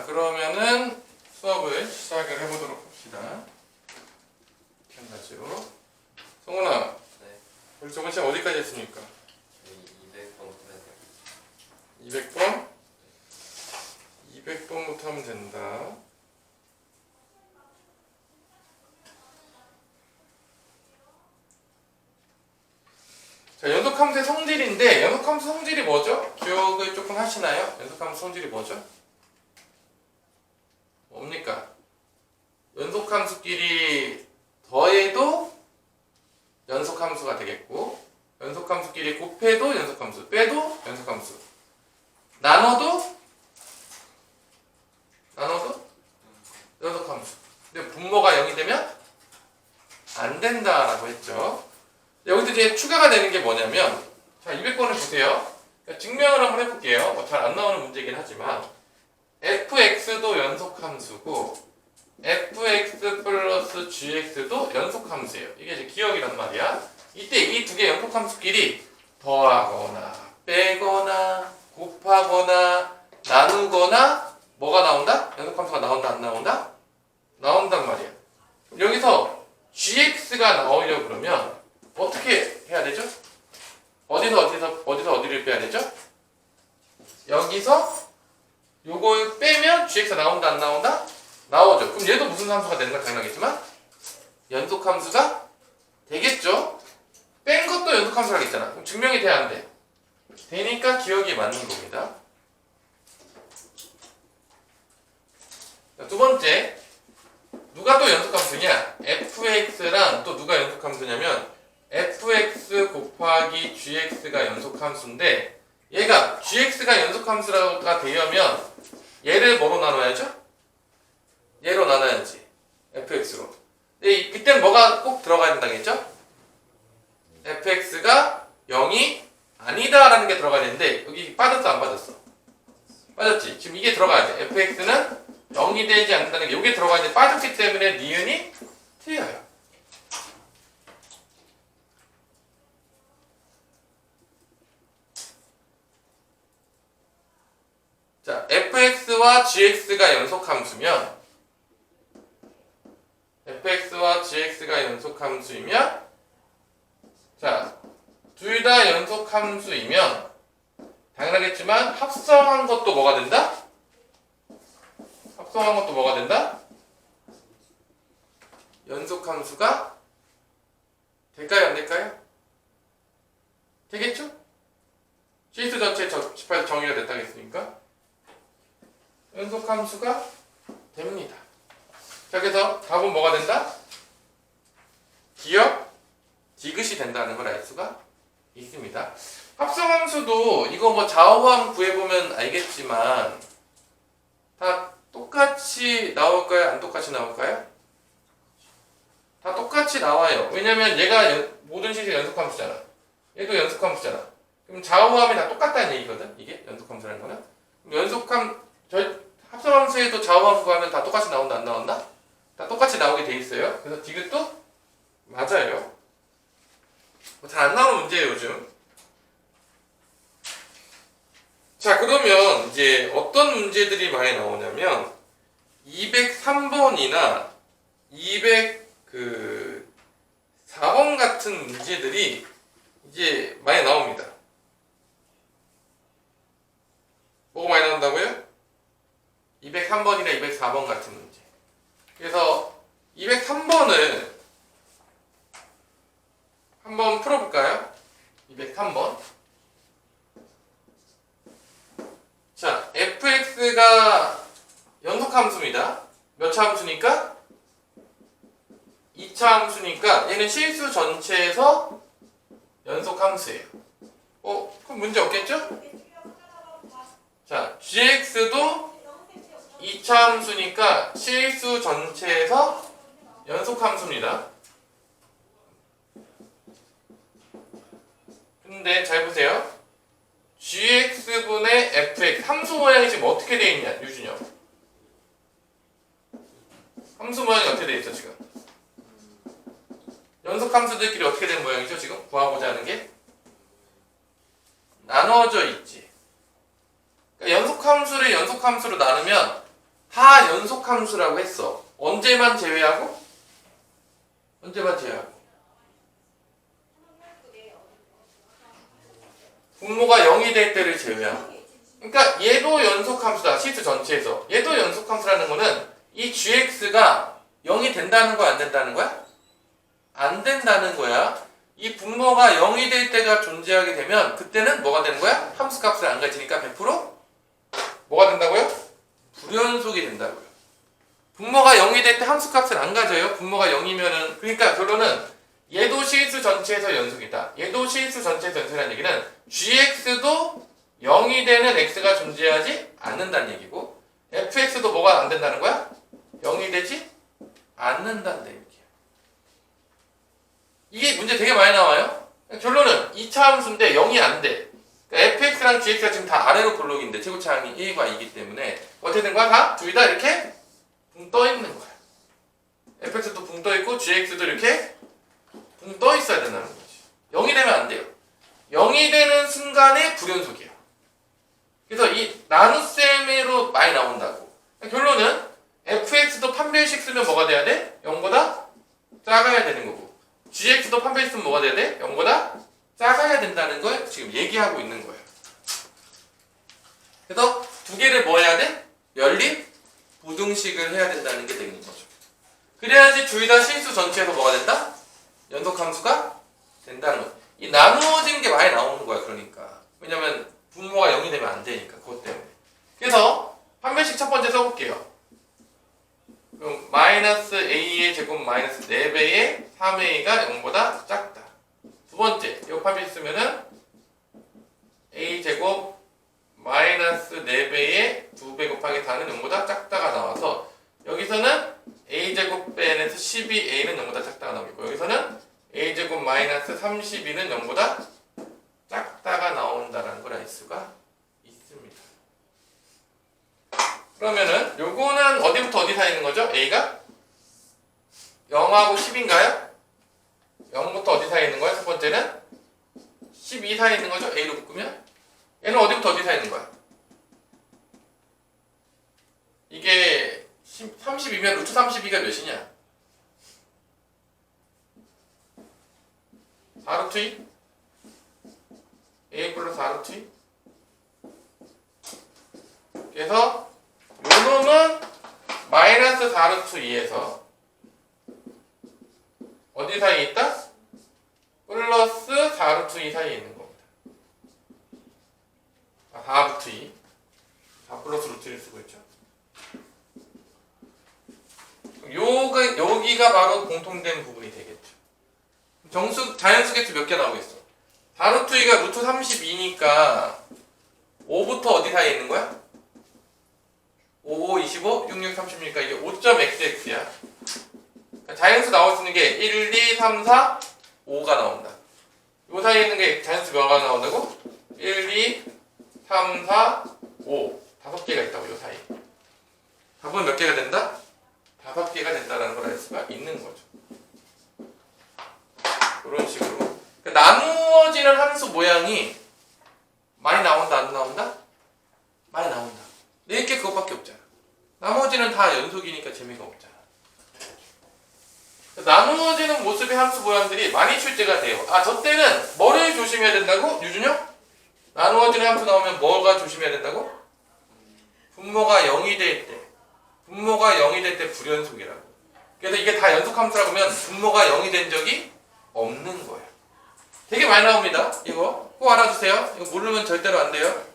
자, 그러면은 수업을 시작을 해보도록 합시다. 마찬가지로. 성훈아, 네. 우리 저번 시간 어디까지 했습니까? 200번 200번? 200번부터 하면 된다. 자, 연속함수의 성질인데, 연속함수 성질이 뭐죠? 기억을 조금 하시나요? 연속함수 성질이 뭐죠? 뭡니까? 연속함수끼리 더해도 연속함수가 되겠고, 연속함수끼리 곱해도 연속함수, 빼도 연속함수, 나눠도 연속함수. 근데 분모가 0이 되면 안 된다라고 했죠. 여기서 이제 추가가 되는 게 뭐냐면, 자, 200번을 보세요. 증명을 한번 해볼게요. 잘 안 나오는 문제이긴 하지만, fx도 연속함수고, fx 플러스 gx도 연속함수예요. 이게 이제 기억이란 말이야. 이때 이 두 개 연속함수끼리 더하거나, 빼거나, 곱하거나, 나누거나, 뭐가 나온다? 연속함수가 나온다, 안 나온다? 나온단 말이야. 여기서 gx가 나오려고 그러면, 어떻게 해야 되죠? 어디서 어디를 빼야 되죠? 여기서 요걸 빼면 gx가 나온다 안 나온다? 나오죠. 그럼 얘도 무슨 함수가 되는 건 당연하겠지만 연속함수가 되겠죠? 뺀 것도 연속함수가 있잖아. 그럼 증명이 돼야 안 돼? 되니까 기억이 맞는 겁니다. 자, 두 번째, 누가 또 연속함수냐? fx랑 또 누가 연속함수냐면 fx 곱하기 gx가 연속함수인데, 얘가 gx가 연속함수가 되려면 얘를 뭐로 나눠야죠? 얘로 나눠야지. fx로. 근데 그때는 뭐가 꼭 들어가야 된다겠죠? fx가 0이 아니다라는 게 들어가야 되는데, 여기 빠졌어 안 빠졌어? 빠졌지. 지금 이게 들어가야 돼. fx는 0이 되지 않는다는 게 이게 들어가야 돼. 빠졌기 때문에 니은이 틀려요. 자, fx와 gx가 연속함수면, fx와 gx가 연속함수이면, 자, 둘 다 연속함수이면 당연하겠지만 합성한 것도 뭐가 된다? 합성한 것도 뭐가 된다? 연속함수가 될까요? 안 될까요? 되겠죠? 시리즈 전체 18 정의가 됐다 했으니까 연속함수가 됩니다. 자, 그래서 답은 뭐가 된다? 기억, 디귿이 된다는 걸 알 수가 있습니다. 합성함수도 이거 뭐 좌우함 구해보면 알겠지만 다 똑같이 나올까요? 안 똑같이 나올까요? 다 똑같이 나와요. 왜냐면 얘가 모든 식의 연속함수잖아. 얘도 연속함수잖아. 그럼 좌우함이 다 똑같다는 얘기거든. 이게 연속함수라는 거는. 합성함수에도 좌우함 구하면 다 똑같이 나온다 안 나온다? 다 똑같이 나오게 돼 있어요. 그래서 디귿도 맞아요. 잘 안 나오는 문제예요 요즘. 자, 그러면 이제 어떤 문제들이 많이 나오냐면 203번이나 204번 같은 문제들이 이제 많이 나옵니다. 뭐가 많이 나온다고요? 203번이나 204번 같은 문제. 그래서 203번을 한번 풀어볼까요? 203번. 자, fx가 연속함수입니다. 몇 차 함수니까? 2차 함수니까 얘는 실수 전체에서 연속함수예요. 그럼 문제 없겠죠? 자, gx도 2차 함수니까 실수 전체에서 연속함수입니다. 근데 잘 보세요. gx분의 fx 함수 모양이 지금 어떻게 되어 있냐, 유준혁? 함수 모양이 어떻게 되어 있어 지금? 연속함수들끼리 어떻게 된 모양이죠 지금? 구하고자 하는 게? 나눠져 있지. 그러니까 연속함수를 연속함수로 나누면 다 연속함수라고 했어. 언제만 제외하고? 언제만 제외하고? 분모가 0이 될 때를 제외하고. 그러니까 얘도 연속함수다. 시트 전체에서. 얘도 연속함수라는 거는 이 gx가 0이 된다는 거야, 안 된다는 거야? 안 된다는 거야. 이 분모가 0이 될 때가 존재하게 되면 그때는 뭐가 되는 거야? 함수값을 안 가지니까 100% 뭐가 된다고요? 불연속이 된다고요. 분모가 0이 될 때 함수값을 안 가져요. 분모가 0이면은 그러니까 결론은 얘도 실수 전체에서 연속이다. 얘도 실수 전체에서 연속이라는 얘기는 gx도 0이 되는 x가 존재하지 않는다는 얘기고 fx도 뭐가 안 된다는 거야? 0이 되지 않는다는 얘기야. 이게 문제 되게 많이 나와요. 결론은 2차 함수인데 0이 안 돼. 그러니까 fx랑 gx가 지금 다 아래로 볼록인데 최고차항이 1과 2이기 때문에 어떻게 된 거야? 다? 둘 다 이렇게 붕 떠 있는 거야. fx도 붕 떠 있고 gx도 이렇게 붕 떠 있어야 된다는 거지. 0이 되면 안 돼요. 0이 되는 순간에 불연속이야. 그래서 이 나눗셈으로 많이 나온다고. 결론은 fx도 판별식 쓰면 뭐가 돼야 돼? 0보다 작아야 되는 거고 gx도 판별식 쓰면 뭐가 돼야 돼? 0보다 작아야 된다는 걸 지금 얘기하고 있는 거예요. 그래서 두 개를 뭐 해야 돼? 연립 부등식을 해야 된다는 게 되는 거죠. 그래야지 둘 다 실수 전체에서 뭐가 된다? 연속함수가 된다는 거죠. 이 나누어진 게 많이 나오는 거야. 그러니까 왜냐면 분모가 0이 되면 안 되니까 그것 때문에. 그래서 판별식 첫 번째 써볼게요. 그럼 마이너스 a의 제곱 마이너스 4배의 3a가 0보다 작다. 두 번째 이 판별식 쓰면은 a 제곱 마이너스 4배의 2배 곱하기 4는 0보다 작다가 나와서 여기서는 a 제곱 빼내서 12a는 0보다 작다가 나오고 여기서는 a 제곱 마이너스 32는 0보다 작다가 나온다는 걸 알 수가 있습니다. 그러면은 요거는 어디부터 어디 사이에 있는 거죠? a가 0하고 10인가요? 0부터 어디 사이에 있는 거야? 첫 번째는 12 사이에 있는 거죠? a로 묶으면 얘는 어디부터 어디 사이에 있는 거야? 이게 30이면 루트 32가 몇이냐? 4루트 2? a 플러스 4루트 2? 그래서 요 놈은 마이너스 4루트 2에서 어디 사이에 있다? 플러스 4루트 2 사이에 있는 겁니다. 4루트 2 4 플러스 루트 1을 쓰고 있죠. 여기가 바로 공통된 부분이 되겠죠. 자연수 개수 몇 개 나오겠어? 4루트 2가 루트 32니까 5부터 어디 사이에 있는 거야? 5, 25, 66, 36이니까 이게 5.xx야. 자연수 나올 수 있는 게 1, 2, 3, 4, 5가 나온다. 요 사이에 있는 게 자연수 몇가 나온다고? 1, 2, 3, 4, 5. 5개가 있다고, 요 사이에. 답은 몇 개가 된다? 5개가 된다는 걸 알 수가 있는 거죠. 이런 식으로. 나누어지는 함수 모양이 많이 나온다, 안 나온다? 많이 나온다. 낼 게 그것밖에 없잖아. 나머지는 다 연속이니까 재미가 없잖아. 나누어지는 모습의 함수 모양들이 많이 출제가 돼요. 저 때는 뭐를 조심해야 된다고? 유준혁? 나누어지는 함수 나오면 뭐가 조심해야 된다고? 분모가 0이 될 때. 분모가 0이 될 때 불연속이라고. 그래서 이게 다 연속함수라고 하면 분모가 0이 된 적이 없는 거예요. 되게 많이 나옵니다. 이거 꼭 알아두세요. 이거 모르면 절대로 안 돼요.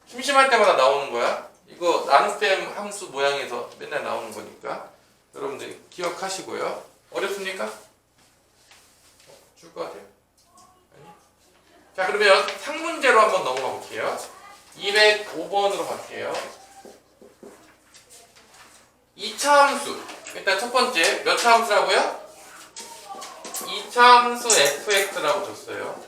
심심할 때마다 나오는 거야. 이거 나눗셈 함수 모양에서 맨날 나오는 거니까 여러분들 기억하시고요. 어렵습니까? 줄 것 같아요? 아니? 자, 그러면 상문제로 한번 넘어가 볼게요. 205번으로 갈게요. 2차 함수. 일단 첫 번째 몇 차 함수라고요? 2차 함수 fx라고 줬어요.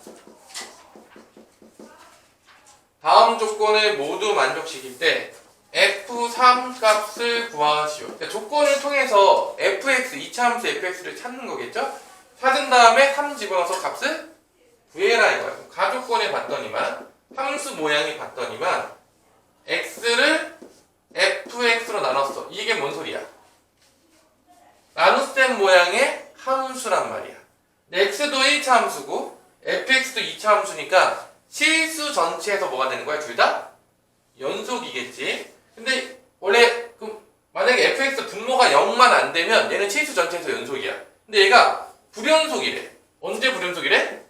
다음 조건을 모두 만족시킬 때 f3 값을 구하시오. 그러니까 조건을 통해서 fx, 2차 함수 fx를 찾는 거겠죠? 찾은 다음에 3 집어넣어서 값을 구해라 이거예요. 가조건에 봤더니만 함수 모양이 봤더니만 x를 fx로 나눴어. 이 실수 전체에서 뭐가 되는 거야? 둘 다 연속이겠지. 근데 원래 만약에 fx 분모가 0만 안 되면 얘는 실수 전체에서 연속이야. 근데 얘가 불연속이래. 언제 불연속이래?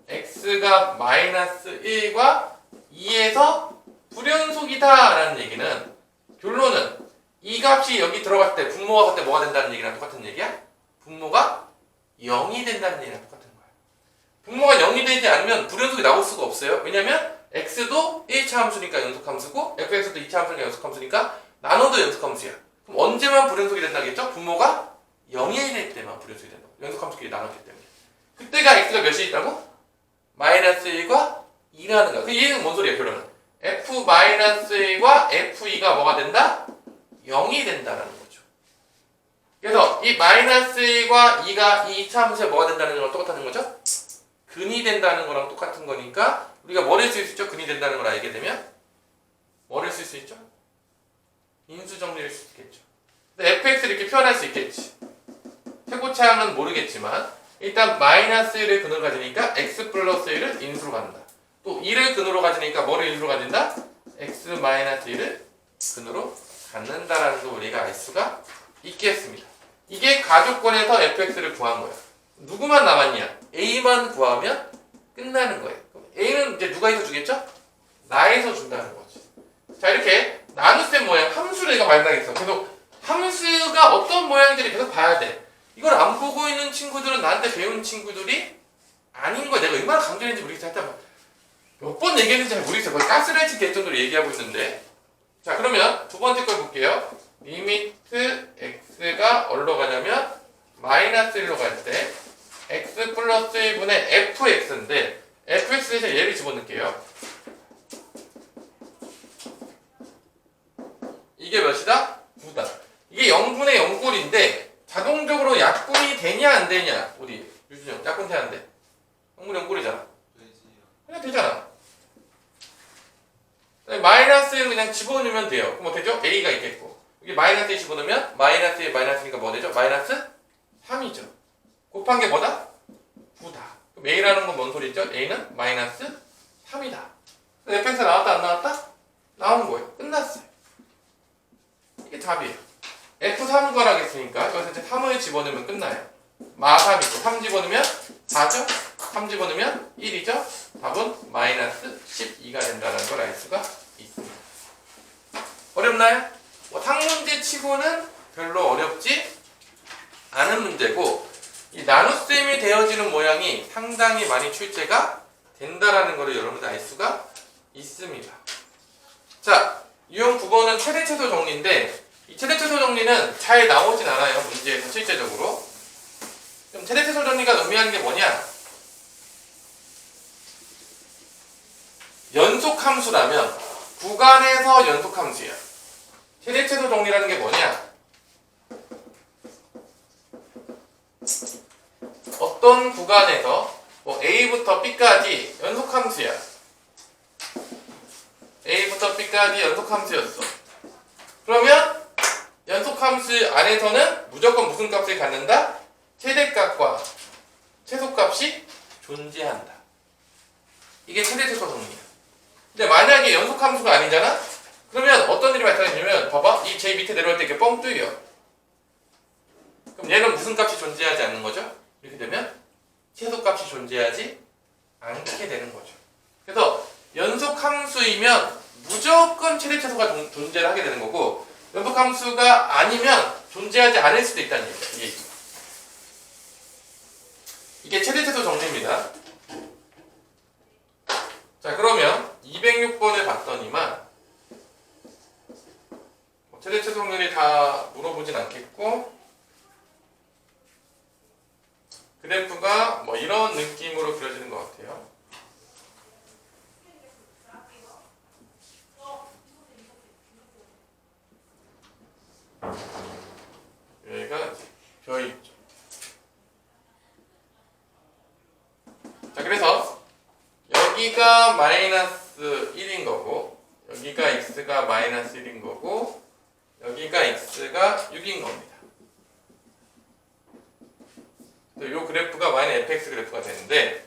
x가 마이너스 1과 2에서 불연속이다 라는 얘기는, 결론은 이 값이 여기 들어갔을 때 분모가 그때 뭐가 된다는 얘기랑 똑같은 얘기야? 분모가 0이 된다는 얘기랑 똑같은 거야. 분모가 0이 되지 않으면 불연속이 나올 수가 없어요. 왜냐면 x도 1차 함수니까 연속함수고 fx도 2차 함수니까 연속함수니까 나눠도 연속함수야. 그럼 언제만 불연속이 된다겠죠? 분모가 0일 때만 불연속이 된다고. 연속함수끼리 나눴기 때문에. 그때가 x가 몇이 있다고? 마이너스 1과 2라는 거야. 그 얘는 뭔 소리야, 결론은? f-1과 f2가 뭐가 된다? 0이 된다라는 거죠. 그래서 이 마이너스 1과 2가 이 2차 함수에 뭐가 된다는 거랑 똑같다는 거죠? 근이 된다는 거랑 똑같은 거니까 우리가 뭐를 쓸 수 있죠? 근이 된다는 걸 알게 되면 뭐를 쓸 수 있죠? 인수 정리를 쓸 수 있겠죠. 근데 fx를 이렇게 표현할 수 있겠지. 최고차항은 모르겠지만 일단 마이너스 1을 근으로 가지니까 x 플러스 1을 인수로 간다. 또 2를 근으로 가지니까 뭐를 인수로 가진다? x 마이너스 1을 근으로 갖는다라는 걸 우리가 알 수가 있겠습니다. 이게 가족권에서 fx를 구한 거야. 누구만 남았냐? a만 구하면 끝나는 거예요. 그럼 a는 이제 누가 해서 주겠죠? 나에서 준다는 거지. 자, 이렇게 나눗셈 모양, 함수를 내가 만나겠어. 계속 함수가 어떤 모양인지를 계속 봐야 돼. 이걸 안 보고 있는 친구들은 나한테 배운 친구들이 아닌 거야. 내가 얼마나 강조했는지 모르겠어. 하여튼 몇 번 얘기했는지 잘 모르겠어. 거의 가스라이팅 될 정도로 얘기하고 있는데. 자, 그러면 두 번째 걸 볼게요. 리미트 x가 어디로 가냐면 마이너스 1로 갈 때 x 플러스 1분의 fx인데 fx 대신 얘를 집어넣을게요. 이게 몇이다? 9다. 이게 0분의 0꼴인데 자동적으로 약분이 되냐 안 되냐? 어디? 유준형 약분 돼야 안 돼? 0분의 0꼴이잖아. 그냥 되잖아. 마이너스 1 그냥 집어넣으면 돼요. 그럼 어떻게 되죠? a가 있겠고 여기 마이너스 1 집어넣으면 마이너스 1 마이너스니까 뭐 되죠? 마이너스 3이죠. 곱한 게 뭐다? 9다. 그럼 a라는 건 뭔 소리죠? a는 마이너스 3이다. fx가 나왔다 안 나왔다? 나온 거예요. 끝났어요. 이게 답이에요. f3 구하라겠으니까 여기서 이제 3을 집어넣으면 끝나요. 마 3이고 3 집어넣으면 4죠? 3 집어넣으면 1이죠? 답은 마이너스 12가 된다는 걸 알 수가 있습니다. 어렵나요? 상문제 치고는 별로 어렵지 않은 문제고 이 나눗셈이 되어지는 모양이 상당히 많이 출제가 된다라는 것을 여러분들 알 수가 있습니다. 자, 유형 9번은 최대 최소 정리인데 이 최대 최소 정리는 잘 나오진 않아요. 문제에서 실제적으로. 그럼 최대 최소 정리가 의미하는 게 뭐냐? 연속함수라면 구간에서 연속함수야. 최대 최소 정리라는 게 뭐냐? 어떤 구간에서 뭐 A부터 B까지 연속함수야. A부터 B까지 연속함수였어. 그러면 연속함수 안에서는 무조건 무슨 값을 갖는다? 최대값과 최소값이 존재한다. 이게 최대 최소 정리야. 근데 만약에 연속함수가 아니잖아? 그러면 어떤 일이 발생하냐면 봐봐. 이 제일 밑에 내려올 때 이렇게 뻥 뚫려. 그럼 얘는 무슨 값이 존재하지 않는 거죠? 이렇게 되면 최소값이 존재하지 않게 되는 거죠. 그래서 연속함수이면 무조건 최대 최소가 존재를 하게 되는 거고 연속함수가 아니면 존재하지 않을 수도 있다는 얘기예요. 이게 최대 최소 정리입니다. 자, 그러면 206번을 봤더니만 최대 최소 정리를 다 물어보진 않겠고 그래프가 뭐 이런 느낌으로 그려지는 것 같아요. 여기가 벼 있죠. 자, 그래서 여기가 마이너스 1인 거고 여기가 x가 마이너스 1인 거고 여기가 x가 6인 겁니다. 이 그래프가 y는 fx 그래프가 되는데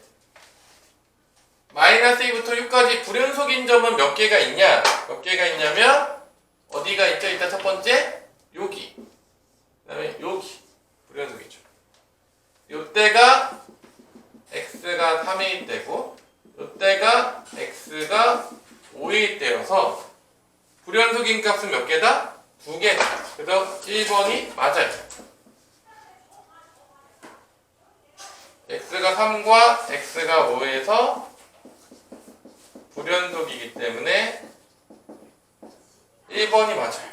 마이너스 2부터 6까지 불연속인 점은 몇 개가 있냐? 몇 개가 있냐면 어디가 있죠? 일단 첫 번째 여기, 그 다음에 여기 불연속이죠. 요때가 x가 3일 때고 요때가 x가 5일 때여서 불연속인 값은 몇 개다? 2개다. 그래서 1번이 맞아요. x가 3과 x가 5에서 불연속이기 때문에 1번이 맞아요.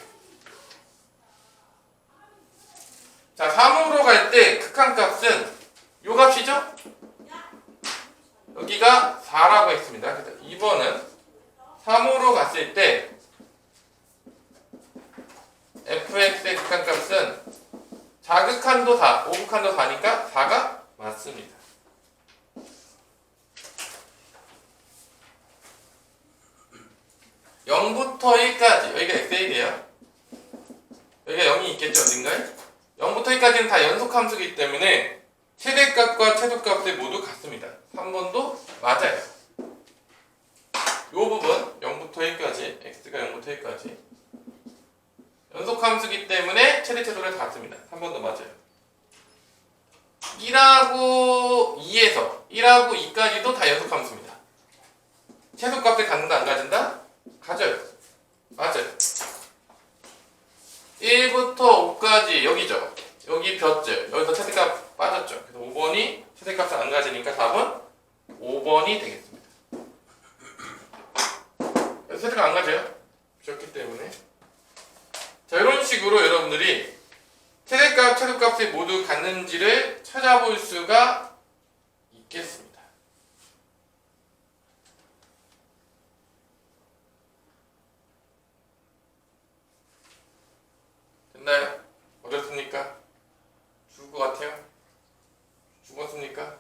자, 3으로 갈 때 극한값은 요 값이죠? 여기가 4라고 했습니다. 그래서 2번은 3으로 갔을 때 fx의 극한값은 자극한도 4, 오극한도 4니까 4가 맞습니다. (0부터 1까지) 여기가 x1이에요. 여기가 0이 있겠죠, 어딘가에? 0부터 1까지는 다 연속함수이기 때문에 최대값과 최소값이 모두 같습니다. 3번도 맞아요. 이 부분 0부터 1까지, x가 0부터 1까지 연속함수이기 때문에 최대 최소를 같습니다. 3번도 맞아요. 1하고 2에서 1하고 2까지도 다 연속함수입니다. 최소값을 갖는다 안 가진다? 가져요. 맞아요. 1부터 5까지 여기죠. 여기 벼죠. 여기서 최대값 빠졌죠. 그래서 5번이 최대값을 안 가지니까 4번 5번이 되겠습니다. 그래서 최대값 안 가져요. 그렇기 때문에 자, 이런 식으로 여러분들이 최대값, 최소값이 모두 같는지를 찾아볼 수가 있겠습니다. 됐나요? 어떻습니까? 죽을 것 같아요? 죽었습니까?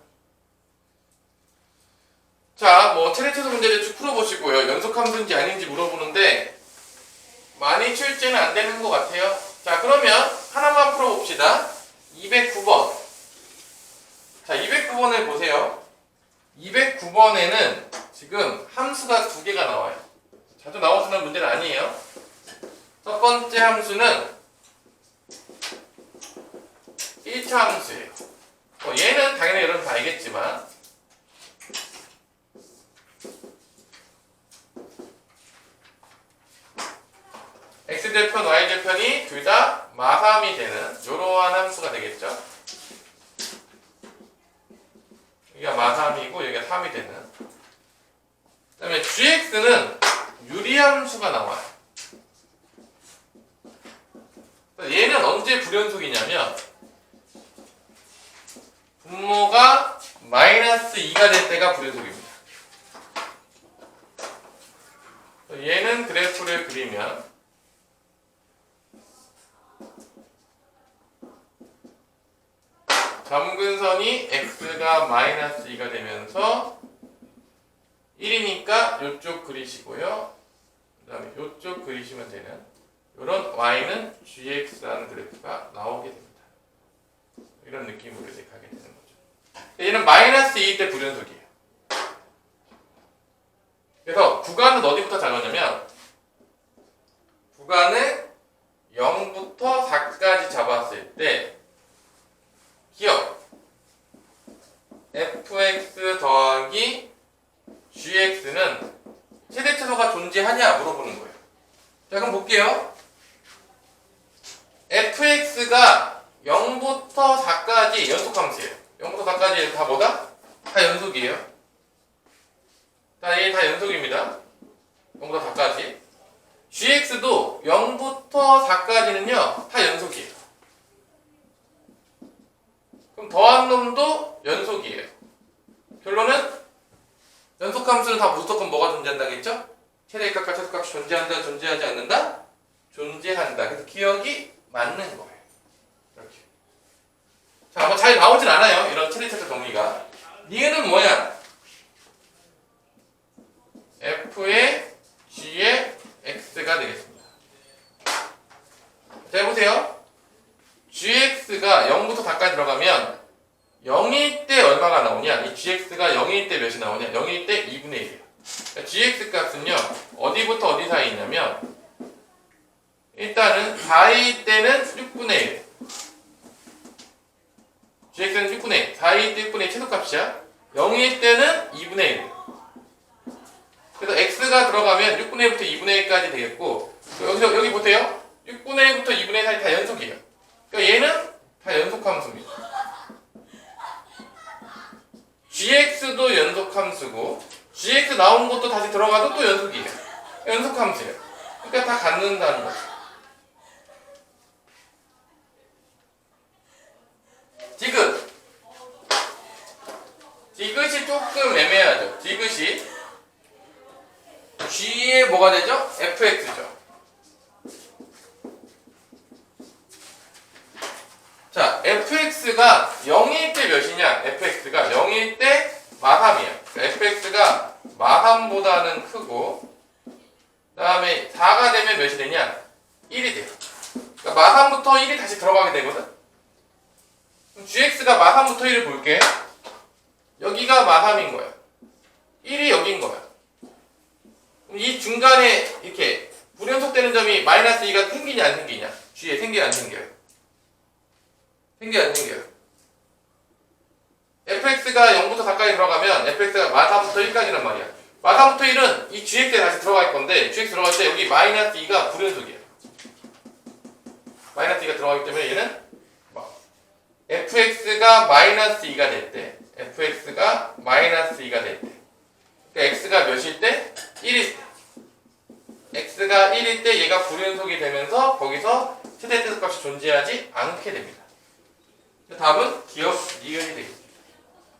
자, 뭐 최대 최소 문제를 쭉 풀어보시고요. 연속함수인지 아닌지 물어보는데 많이 출제는 안 되는 것 같아요. 자, 그러면 하나만 풀어봅시다. 209번. 자, 209번을 보세요. 209번에는 지금 함수가 2개가 나와요. 자주 나오는 문제는 아니에요. 첫 번째 함수는 1차 함수예요. 얘는 당연히 여러분 다 알겠지만 x절편, y절편이 둘 다 마삼이 되는 이러한 함수가 되겠죠. 여기가 마삼이고 여기가 3이 되는. 그 다음에 gx는 유리함수가 나와요. 얘는 언제 불연속이냐면 분모가 마이너스 2가 될 때가 불연속입니다. 얘는 그래프를 그리면 점근선이 x가 마이너스 2가 되면서 1이니까 이쪽 그리시고요. 그 다음에 이쪽 그리시면 되는 이런 y는 gx라는 그래프가 나오게 됩니다. 이런 느낌으로 이렇게 가게 되는 거죠. 얘는 마이너스 2일 때 불연속이에요. 그래서 구간은 어디부터 잡았냐면 구간을 0부터 4까지 잡았을 때 기억 fx 더하기 gx는 최대 최소가 존재하냐 물어보는 거예요. 자, 그럼 볼게요. fx가 0부터 4까지 연속함수예요. 0부터 4까지 다 뭐다? 다 연속이에요. 얘 다 연속입니다. 0부터 4까지. gx도 0부터 4까지는요 다 연속이에요. 그럼 더한 놈도 연속이에요. 결론은 연속함수는 다 무조건 뭐가 존재한다겠죠? 최대값과 최소값이 존재한다, 존재하지 않는다? 존재한다. 그래서 기억이 맞는 거예요. 이렇게. 자, 뭐 잘 나오진 않아요. 이런 최대 최소 정리가. 얘는 뭐야? f의 g의 x가 되겠습니다. 자, 해보세요. gx가 0부터 4까지 들어가면 0일 때 얼마가 나오냐? 이 gx가 0일 때 몇이 나오냐? 0일 때 2분의 1이에요. 그러니까 gx 값은요, 어디부터 어디 사이에 있냐면, 일단은 4일 때는 6분의 1. gx는 6분의 1. 4일 때 6분의 1 최소값이야. 0일 때는 2분의 1. 그래서 x가 들어가면 6분의 1부터 2분의 1까지 되겠고, 여기 보세요. 6분의 1부터 2분의 1 사이 다 연속이에요. 그러니까 얘는 다 연속함수입니다. gx도 연속함수고, gx 나온 것도 다시 들어가도 또 연속이에요. 연속함수예요. 그러니까 다 갖는다는 거죠. 디귿이 조금 애매하죠. 디귿이 g에 뭐가 되죠? fx죠. 자, fx가 0일 때 몇이냐? fx가 0일 때 마함이야. fx가 마함보다는 크고, 그 다음에 4가 되면 몇이 되냐? 1이 돼요. 그러니까 마함부터 1이 다시 들어가게 되거든? 그럼 gx가 마함부터 1을 볼게. 여기가 마함인 거야. 1이 여기인 거야. 그럼 이 중간에 이렇게 불연속되는 점이 마이너스 2가 생기냐 안 생기냐? g에 생겨요 안 생겨요? 생겨요 안 생겨요? fx가 0부터 4까지 들어가면 fx가 마함부터 1까지란 말이야. 마함부터 1은 이 gx에 다시 들어갈 건데, gx 들어갈 때 여기 마이너스 2가 불연속이야. 마이너스 2가 들어가기 때문에 얘는 fx가 마이너스 2가 될 때, fx가 마이너스 2가 될 때, 그러니까 x가 몇일 때? 1일 때. x가 1일 때 얘가 불연속이 되면서 거기서 최대 최소값이 존재하지 않게 됩니다. 답은 기억 니은이 되겠습니다.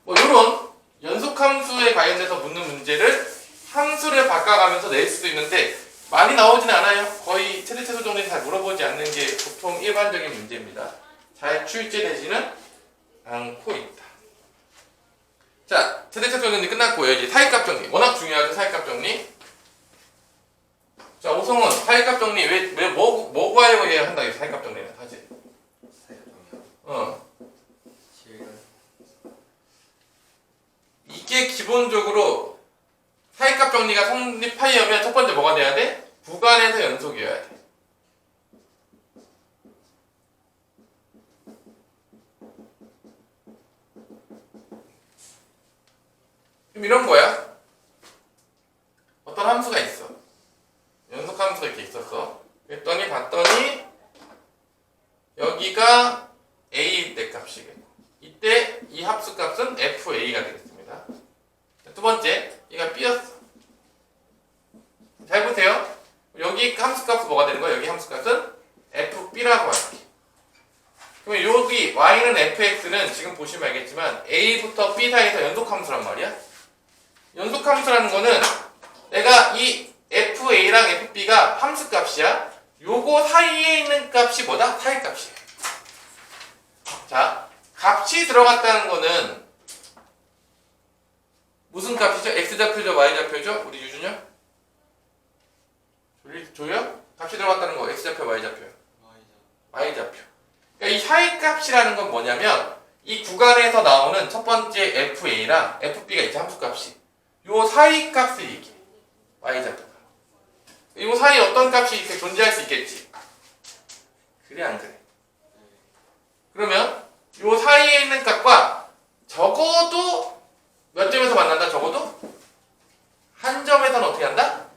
뭐 이런 연속함수에 관련돼서 묻는 문제를 함수를 바꿔가면서 낼 수도 있는데 많이 나오지는 않아요. 거의 최대 최소 정도는 잘 물어보지 않는 게 보통 일반적인 문제입니다. 잘 출제되지는 않고 있다. 자, 최대 최소 정리 끝났고요. 이제 사이값 정리. 워낙 중요하죠, 사이값 정리. 자, 오성은 사이값 정리 뭐 구하려고 해야 한다, 사이값 정리는 사실. 사이값 정리요? 이게 기본적으로 사이값 정리가 성립하려면 첫 번째 뭐가 돼야 돼? 구간에서 연속이어야 돼. 그럼 이런 거야. 어떤 함수가 있어. 연속 함수가 이렇게 있었어. 그랬더니 봤더니 여기가 a일 때 값이겠고, 이때 이 합수 값은 fa가 되겠습니다. 두 번째, 얘가 b였어. 잘 보세요. 여기 함수 값은 뭐가 되는 거야? 여기 함수 값은 fb라고 할게. 그러면 여기 y는 fx는 지금 보시면 알겠지만 a부터 b 사이에서 연속 함수란 말이야. 연속 함수라는 거는 내가 이 fa랑 fb가 함수 값이야. 요거 사이에 있는 값이 뭐다? 사이 값이야. 자, 값이 들어갔다는 거는 무슨 값이죠? x좌표죠? y좌표죠? 우리 유준요? 조요? 값이 들어갔다는 거 x좌표, y좌표. y좌표. 그러니까 이 사이 값이라는 건 뭐냐면 이 구간에서 나오는 첫 번째 fa랑 fb가 있죠, 함수 값이. 요 사이 값을 얘기해. y좌표가. 요 사이에 어떤 값이 이렇게 존재할 수 있겠지? 그래 안 그래? 그러면 요 사이에 있는 값과 적어도 몇 점에서 만난다? 적어도 한 점에서는 어떻게 한다?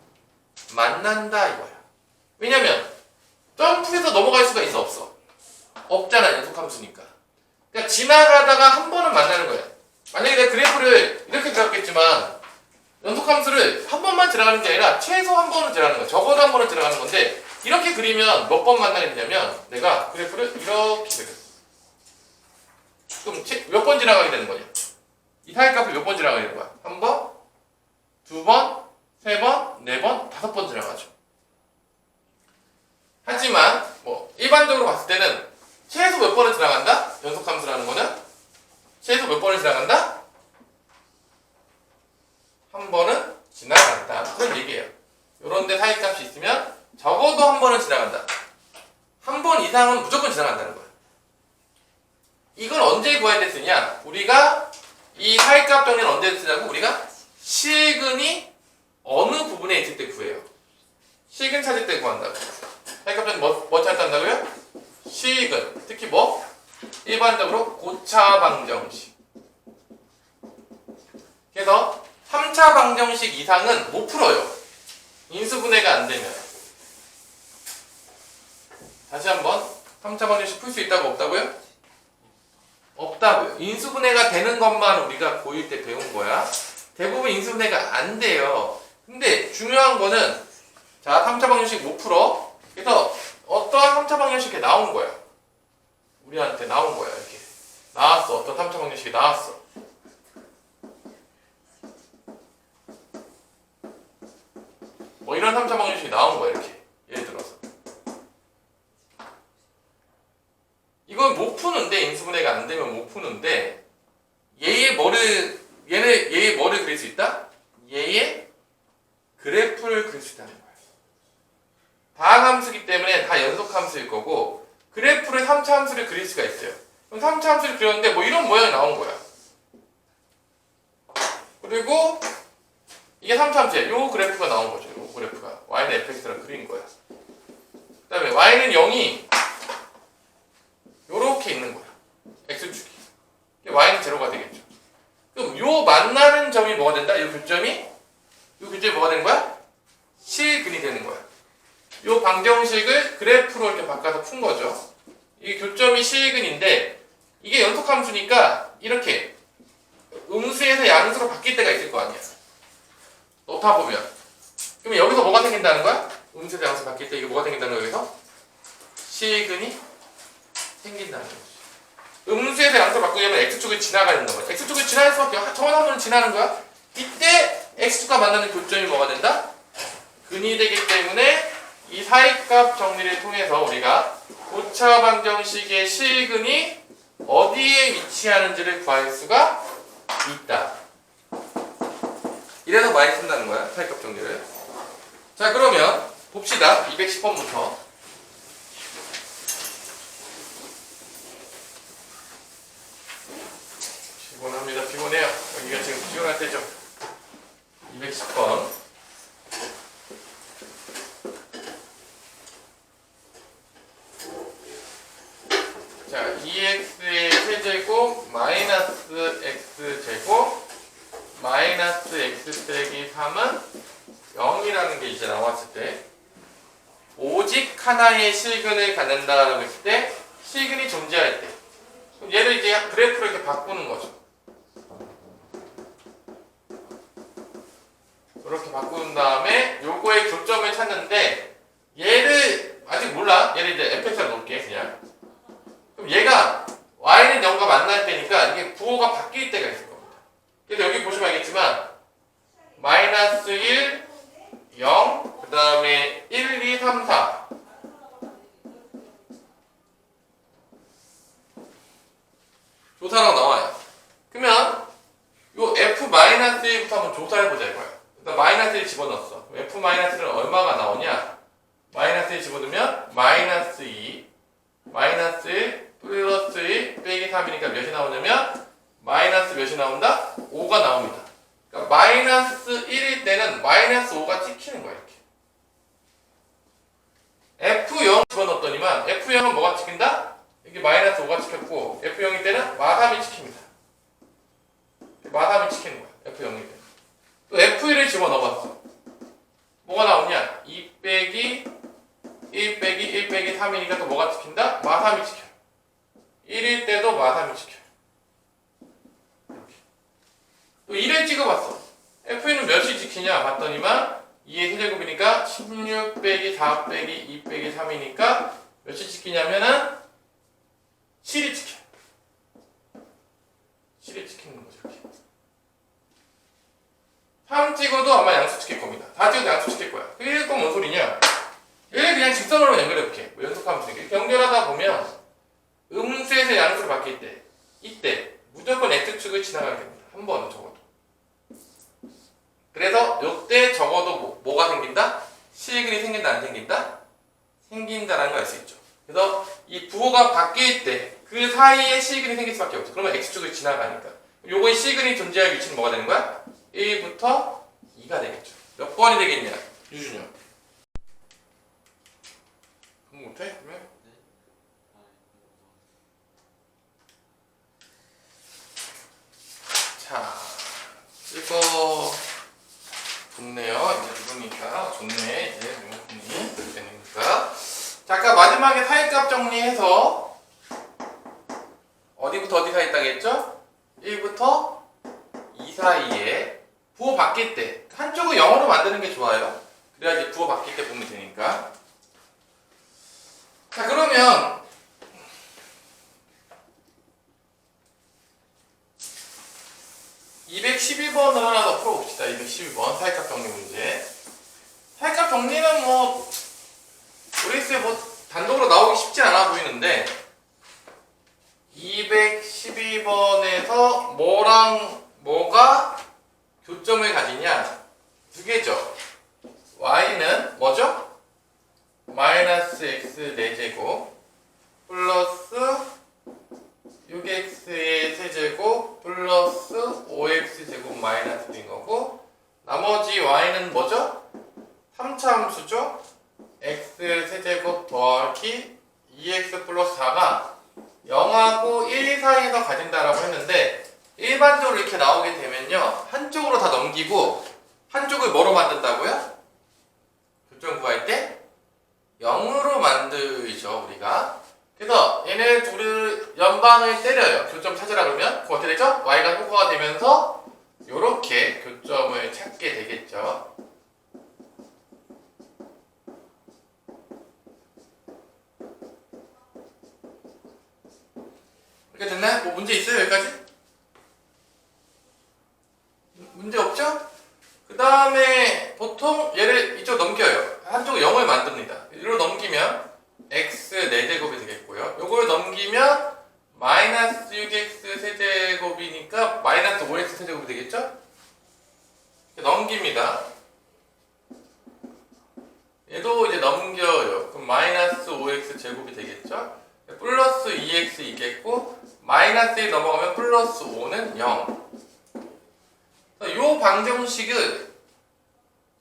만난다 이거야. 왜냐면 점프해서 넘어갈 수가 있어 없어? 없잖아, 연속함수니까. 그러니까 지나가다가 한 번은 만나는 거야. 만약에 내가 그래프를 이렇게 그렸겠지만 연속함수를 한 번만 지나가는 게 아니라 최소 한 번은 지나가는 거야. 적어도 한 번은 지나가는 건데 이렇게 그리면 몇 번 만나게 되냐면 내가 그래프를 이렇게 그렸어. 그럼 몇 번 지나가게 되는 거냐? 이 사이값을 몇 번 지나가게 되는 거야? 한 번, 두 번, 세 번, 네 번, 다섯 번 지나가죠. 하지만 뭐 일반적으로 봤을 때는 최소 몇 번을 지나간다? 연속함수라는 거는 최소 몇 번을 지나간다? 한 번은 지나간다. 그런 얘기예요. 요런데 사이값이 있으면 적어도 한 번은 지나간다. 한 번 이상은 무조건 지나간다는 거예요. 이걸 언제 구해야 돼 쓰냐? 우리가 이 사이값 정리는 언제 쓰냐고? 우리가 실근이 어느 부분에 있을 때 구해요. 실근 찾을 때 구한다고. 사이값 정리 뭐 찾는다고요? 실근. 특히 뭐? 일반적으로 고차 방정식. 그래서 3차 방정식 이상은 못 풀어요. 인수분해가 안 되면. 다시 한번 3차 방정식 풀 수 있다고 없다고요? 없다고요. 인수분해가 되는 것만 우리가 고1 때 배운 거야. 대부분 인수분해가 안 돼요. 근데 중요한 거는 자 3차 방정식 못 풀어. 그래서 어떠한 3차 방정식이 나온 거야. 우리한테 나온 거야. 이렇게 나왔어. 어떤 3차 방정식이 나왔어. 뭐 이런 3차 방정식이 나온 거야. 이렇게 예를 들어서 이건 못 푸는데 인수분해가 안 되면 못 푸는데 얘의 뭐를 그릴 수 있다? 얘의 그래프를 그릴 수 있다는 거야. 다항함수기 때문에 다 연속함수일 거고 그래프를 3차 함수를 그릴 수가 있어요. 그럼 3차 함수를 그렸는데 뭐 이런 모양이 나온 거야. 그리고 이게 3차 함수야. 요 그래프가 나온 거죠. 요 그래프가 y는 fx랑 그린 거야. 그 다음에 y는 0이 요렇게 있는 거야. x축이. y는 제로가 되겠죠. 그럼 요 만나는 점이 뭐가 된다? 요 교점이 뭐가 되는 거야? 실근이 되는 거야. 요 방정식을 그래프로 이렇게 바꿔서 푼 거죠. 이 교점이 실근인데 이게 연속함수니까 이렇게 음수에서 양수로 바뀔 때가 있을 거 아니야. 놓다 보면. 그럼 여기서 뭐가 생긴다는 거야? 음수에서 양수 바뀔 때 이게 뭐가 생긴다는 거야? 여기서? 실근이 생긴다는 거지. 음수에서 양수로 바꾸려면 x축을 지나가야 된다는 거야. x축을 지나갈 수밖에 없어. 저번 한번은 지나는 거야. 이때 x축과 만나는 교점이 뭐가 된다? 근이 되기 때문에 이 사이값 정리를 통해서 우리가 고차 방정식의 실근이 어디에 위치하는지를 구할 수가 있다. 이래서 많이 쓴다는 거야. 사이값 정리를. 자 그러면 봅시다. 210번부터. 피곤합니다. 피곤해요. 여기가 지금 피곤할 때죠. 210번. 자, 2x의 세제곱 마이너스 x제곱 마이너스 x 빼기 3은 0이라는 게 이제 나왔을 때 오직 하나의 실근을 갖는다라고 했을 때 실근이 존재할 때 그럼 얘를 이제 그래프로 이렇게 바꾸는 거죠. 이렇게 바꾼 다음에 요거의 교점을 찾는데 얘를 아직 몰라. 얘를 이제 fx로 놓을게 그냥. 그럼 얘가 y는 0과 만날 때니까 이게 부호가 바뀔 때가 있을 겁니다. 그래서 여기 보시면 알겠지만 마이너스 1, 0, 그 다음에 1, 2, 3, 4 조사라고 나와요. 그러면 요 f-1부터 한번 조사해보자 이거야. 일단 마이너스 1 집어넣었어. f-1은 얼마가 나오냐? 마이너스 1 집어넣으면 마이너스 2 마이너스 1 플러스 1 빼기 3이니까 몇이 나오냐면 마이너스 몇이 나온다? 5가 나옵니다. 그러니까 마이너스 1일 때는 마이너스 5가 찍히는 거야 이렇게. F0 집어넣었더니만 F0은 뭐가 찍힌다? 이게 마이너스 5가 찍혔고 F0일 때는 마삼이 찍힙니다. 마삼이 찍히는 거야 F0일 때는. 또 F1을 집어넣어봤어. 뭐가 나오냐? 2 빼기 1 빼기 1 빼기 3이니까 또 뭐가 찍힌다? 마삼이 찍혀. 1일 때도 마삼이 찍혀. 이렇게. 또 1을 찍어봤어. F는 몇이 찍히냐 봤더니만 2의 세제곱이니까 16 빼기 4 빼기 2 빼기 3이니까 몇이 찍히냐면은 7이 찍혀. 7이 찍히는 거죠 이렇게. 3 찍어도 아마 양수 찍힐 겁니다. 4 찍어도 양수 찍힐 거야. 그게 뭔 소리냐? 얘를 그냥 직선으로 연결해볼게. 뭐 연속하면서 이렇게 연결하다 보면 음수에서 양수로 바뀔 때 이때 무조건 x축을 지나가게 됩니다. 한 번은 적어도. 그래서 이때 적어도 뭐가 생긴다? 실근이 생긴다 안 생긴다? 생긴다라는 걸 알 수 있죠. 그래서 이 부호가 바뀔 때 그 사이에 시근이 생길 수밖에 없어. 그러면 x축을 지나가니까. 요거의 시근이 존재할 위치는 뭐가 되는 거야? 1부터 2가 되겠죠. 몇 번이 되겠냐? 유준이 형. 그럼 못해? 그러면? 자, 이거 좋네요. 이제 누구니까 좋네. 이제 누구니 되니까. 자, 아까 마지막에 사이값 정리해서 어디부터 어디 사이 있다고 했죠? 1부터 2 사이에 부호 바뀔 때 한쪽을 0으로 만드는 게 좋아요. 그래야지 부호 바뀔 때 보면 되니까. 자, 그러면 212번을 하나 더 풀어봅시다. 212번 사이값 정리 문제. 사이값 정리는 뭐 OS에 뭐 단독으로 나오기 쉽지 않아 보이는데 212번에서 뭐랑 뭐가 교점을 가지냐? 두 개죠. y는 뭐죠? 마이너스 x 4제곱 플러스 6x의 세제곱 플러스 5x제곱 마이너스인 거고, 나머지 y는 뭐죠? 3차 함수죠? x 세제곱 더하기 2x 플러스 4가 0하고 1 사이에서 가진다라고 했는데, 일반적으로 이렇게 나오게 되면요, 한쪽으로 다 넘기고 한쪽을 뭐로 만든다고요? 교점 구할 때 0으로 만들죠, 우리가. 그래서 얘네 둘을 연방을 때려요. 교점 찾으라 그러면 그거 어떻게 되죠? y가 효과가 되면서 요렇게 교점을 찾게 되겠죠. 이렇게 됐나요? 뭐 문제 있어요, 여기까지? 문제 없죠? 그 다음에 보통 얘를 이쪽 넘겨요. 한쪽을 0을 만듭니다. 이로 넘기면 x 4제곱이 되겠고요. 요걸 넘기면 마이너스 6x 세제곱이니까 마이너스 5x 세제곱이 되겠죠? 넘깁니다. 얘도 이제 넘겨요. 그럼 마이너스 5x 제곱이 되겠죠? 플러스 2x 이겠고, 마이너스 1 넘어가면 플러스 5는 0. 요 방정식을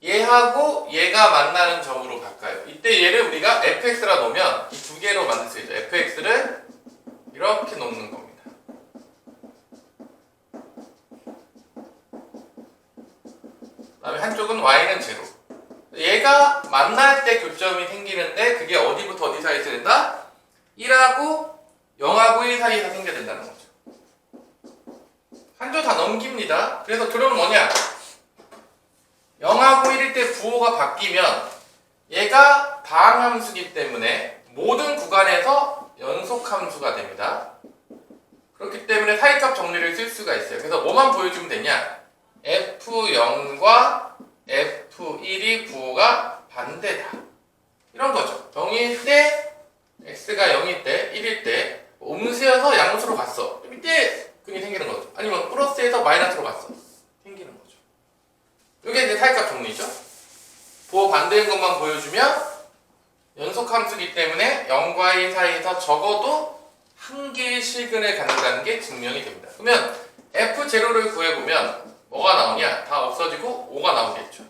얘하고 얘가 만나는 점으로 바꿔요. 이때 얘를 우리가 fx라 놓으면 이 두 개로 만들 수 있죠. fx를 이렇게 놓는 겁니다. 그 다음에 한쪽은 y는 제로. 얘가 만날 때 교점이 생기는데 그게 어디부터 어디 사이에서 된다? 1하고 0하고 1 사이에서 생겨야 된다는 거죠. 한 줄 다 넘깁니다. 그래서 결론은 뭐냐? 0하고 1일 때 부호가 바뀌면 얘가 다항함수이기 때문에 모든 구간에서 연속함수가 됩니다. 그렇기 때문에 사이값 정리를 쓸 수가 있어요. 그래서 뭐만 보여주면 되냐? F0과 F1이 부호가 반대다. 이런 거죠. 0일 때, x가 0일 때, 1일 때 음수여서 양수로 갔어. 이때 근이 생기는 거죠. 아니면 플러스에서 마이너스로 갔어. 생기는 거죠. 이게 이제 사이값 정리죠. 부호 반대인 것만 보여주면 연속함수이기 때문에 0과 1 사이에서 적어도 한 개의 실근을 갖는다는 게 증명이 됩니다. 그러면 F0를 구해보면 뭐가 나오냐? 다 없어지고 5가 나오겠죠.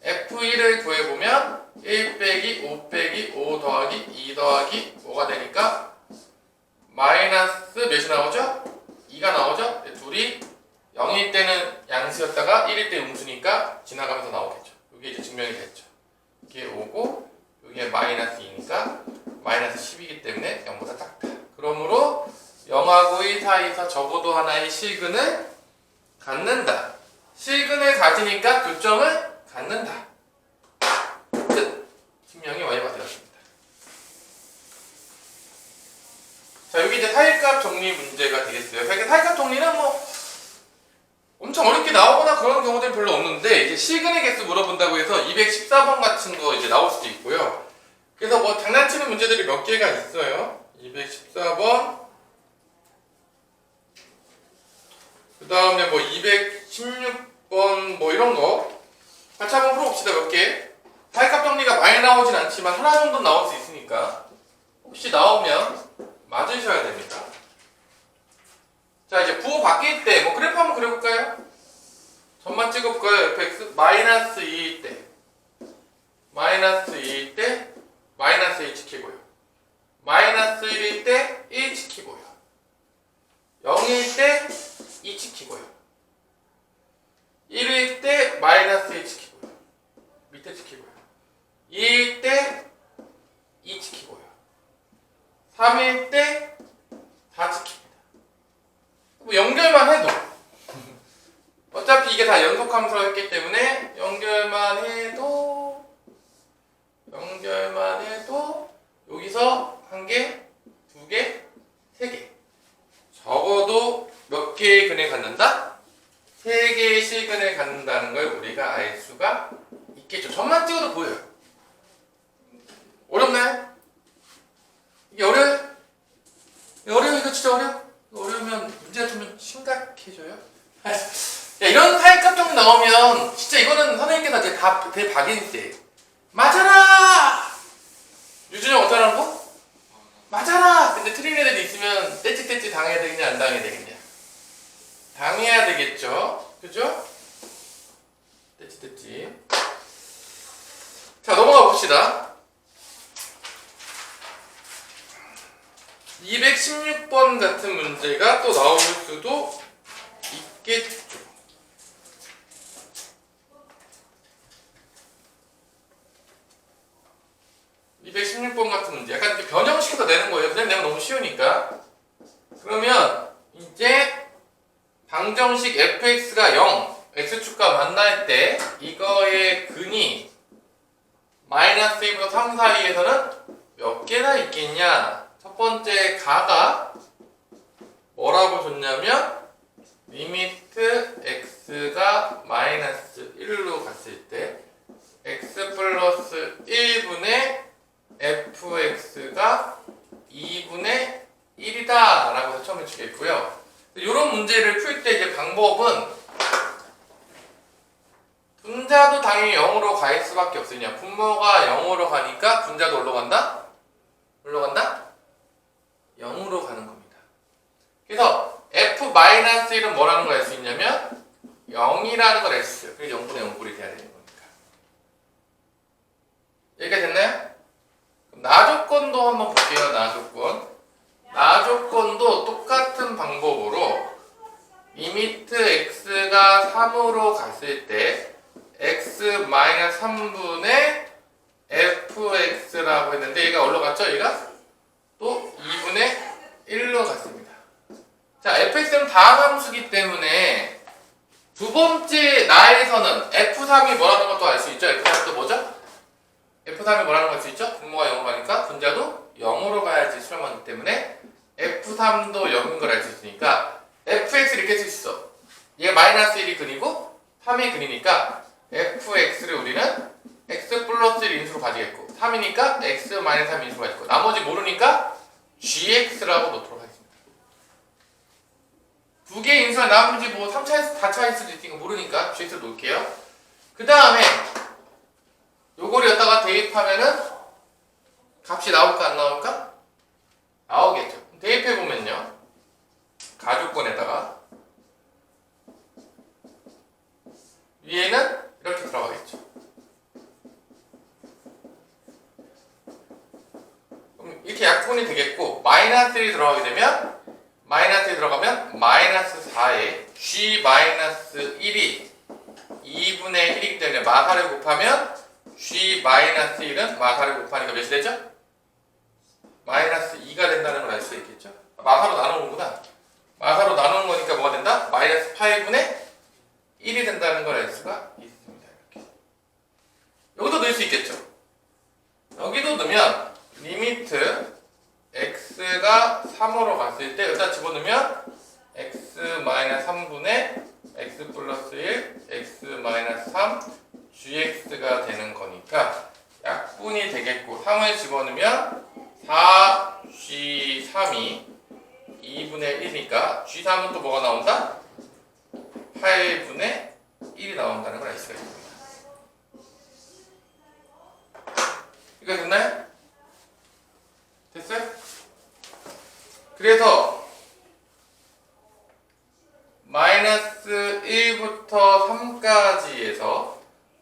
F1을 구해보면 1 빼기 5 빼기 5 더하기 2 더하기 5가 되니까 마이너스 몇이 나오죠? 2가 나오죠? 둘이 0일 때는 양수였다가 1일 때 음수니까 지나가면서 나오겠죠. 이게 이제 증명이 됐죠. 이게 5고 이게 마이너스 2니까 마이너스 10이기 때문에 0보다 작다. 그러므로 0하고 1 사이에서 적어도 하나의 실근을 갖는다. 실근을 가지니까 교점을 갖는다. 끝. 증명이 완료가 되었습니다. 자, 여기 이제 사이값 정리 문제가 되겠어요. 사이값 정리는 뭐 엄청 어렵게 나오거나 그런 경우들은 별로 없는데, 이제 실근의 개수 물어본다고 해서 214번 같은 거 이제 나올 수도 있고요. 그래서 뭐 장난치는 문제들이 몇 개가 있어요. 214번, 그 다음에 뭐 216번 뭐 이런 거 같이 한번 풀어봅시다. 몇 개. 사이값 정리가 많이 나오진 않지만 하나 정도 나올 수 있으니까 혹시 나오면 맞으셔야 됩니다. 마이너스 1 지키고요. 마이너스 1일 때 1 지키고요. 0일 때 2 지키고요. 1일 때 마이너스 1 지키고요. 밑에 지키고요. 2일 때 2 지키고요. 3일 때 4 지킵니다. 뭐 연결만 해도 어차피 이게 다 연속함수로 했기 때문에 연결만 해도 여기서 1개, 2개, 3개 적어도 몇 개의 근을 갖는다? 3개의 실근을 갖는다는 걸 우리가 알 수가 있겠죠. 점만 찍어도 보여요. 어렵나요? 이게 어려워요? 이거 진짜 어려워? 어려우면 문제가 좀 심각해져요? 야, 이런 타입값 정도 나오면 진짜 이거는 선생님께서 다 대박인데 맞아라! 유준형 어떠라는 거? 맞아라! 근데 틀린 애들이 있으면 떼찌떼찌 당해야 되겠냐 안 당해야 되겠냐? 당해야 되겠죠? 그죠? 떼찌떼찌. 자, 넘어가 봅시다. 216번 같은 문제가 또 나올 수도 있겠죠. 같은 문제 약간 이렇게 변형시켜서 내는 거예요. 그냥 내면 너무 쉬우니까. 그러면 이제 방정식 fx가 0, x축과 만날 때 이거의 근이 마이너스 1부터 3 사이에서는 몇 개나 있겠냐. 첫 번째 가가 뭐라고 줬냐면 리미트 x가 마이너스 1로 갔을 때 x 플러스 1분의 fx가 2분의 1이다 라고 해서 처음에 주겠고요. 이런 문제를 풀 때 이제 방법은 분자도 당연히 0으로 갈 수밖에 없으냐. 분모가 0으로 가니까 분자도 어디로 간다? 어디로 간다? 0으로 가는 겁니다. 그래서 f-1은 뭐라는 걸 알 수 있냐면 0이라는 걸 알 수 있어요. 그래서 0분의 0꼴이 돼야 되는 거니까. 여기까지 됐나요? 나조건도 한번 볼게요. 나조건도 똑같은 방법으로 리미트 x가 3으로 갔을 때 x-3분의 fx라고 했는데 얘가 어디로 갔죠? 얘가 또 2분의 1로 갔습니다. 자, fx는 다함수기 때문에 두 번째 나에서는 f3이 뭐라는 것도 알 수 있죠? f3도 뭐죠? f3이 뭐라는 걸 알 수 있죠? 분모가 0으로 가니까 분자도 0으로 가야지 수렴하기 때문에 f3도 0인 걸 알 수 있으니까 fx 이렇게 쓸 수 있어. 얘가 마이너스 1이 근이고 3이 근이니까 fx를 우리는 x 플러스 1 인수로 가지겠고 3이니까 x 마이너스 3 인수로 가지고 나머지 모르니까 gx라고 놓도록 하겠습니다. 두 개의 인수가 나머지 뭐 3차일 4차일 수도 있으니까 모르니까 gx를 놓을게요. 그 다음에 요거를 여기다가 대입하면은 값이 나올까 안 나올까? 나오겠죠. 대입해보면요. 가족권에다가 위에는 이렇게 들어가겠죠. 그럼 이렇게 약분이 되겠고 마이너스 1이 들어가게 되면 마이너스 1이 들어가면 마이너스 4에 g 마이너스 1이 2분의 1이기 때문에 마사를 곱하면 g 마이너스 1은 마사를 곱하니까 몇이 되죠? 마이너스 2가 된다는 걸 알 수 있겠죠? 마사로 나누는구나. 마사로 나누는 거니까 뭐가 된다? 마이너스 8분의 1이 된다는 걸 알 수가 있습니다. 이렇게. 여기도 넣을 수 있겠죠? 여기도 넣으면 리미트 x가 3으로 갔을 때 여기다 집어넣으면 x-3분의 x 플러스 1 x-3 gx가 되는 거니까 약분이 되겠고 3을 집어넣으면 4g3이 2분의 1이니까 g3은 또 뭐가 나온다? 8분의 1이 나온다는 걸 알 수가 있습니다. 이거 됐나요? 됐어요? 그래서 마이너스 1부터 3까지에서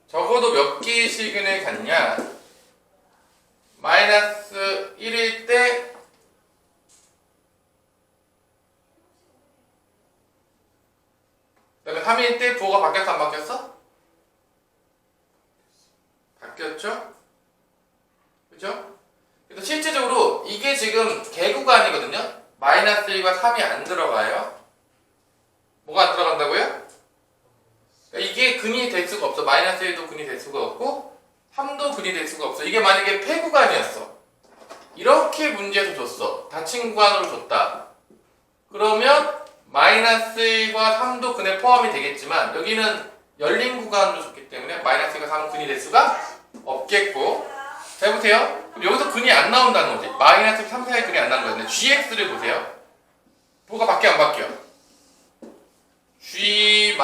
적어도 몇 개의 실근을 갖냐? 마이너스 1일 때 그다음에 3일 때 부호가 바뀌었어 안 바뀌었어? 바뀌었죠? 그죠? 그래서 실제적으로 이게 지금 개구간이거든요. 마이너스 1과 3이 안 들어가요. 뭐가 안 들어간다고요? 그러니까 이게 근이 될 수가 없어. 마이너스 1도 근이 될 수가 없고 3도 근이 될 수가 없어. 이게 만약에 폐구간이었어. 이렇게 문제에서 줬어. 닫힌 구간으로 줬다. 그러면 마이너스 1과 3도 근에 포함이 되겠지만 여기는 열린 구간으로 줬기 때문에 마이너스 1과 3은 근이 될 수가 없겠고, 자 보세요. 그럼 여기서 근이 안 나온다는 거지. 마이너스 3 사이 근이 안 나는 거였는데 gx를 보세요. 뭐가 바뀌어 안 바뀌어? g-1과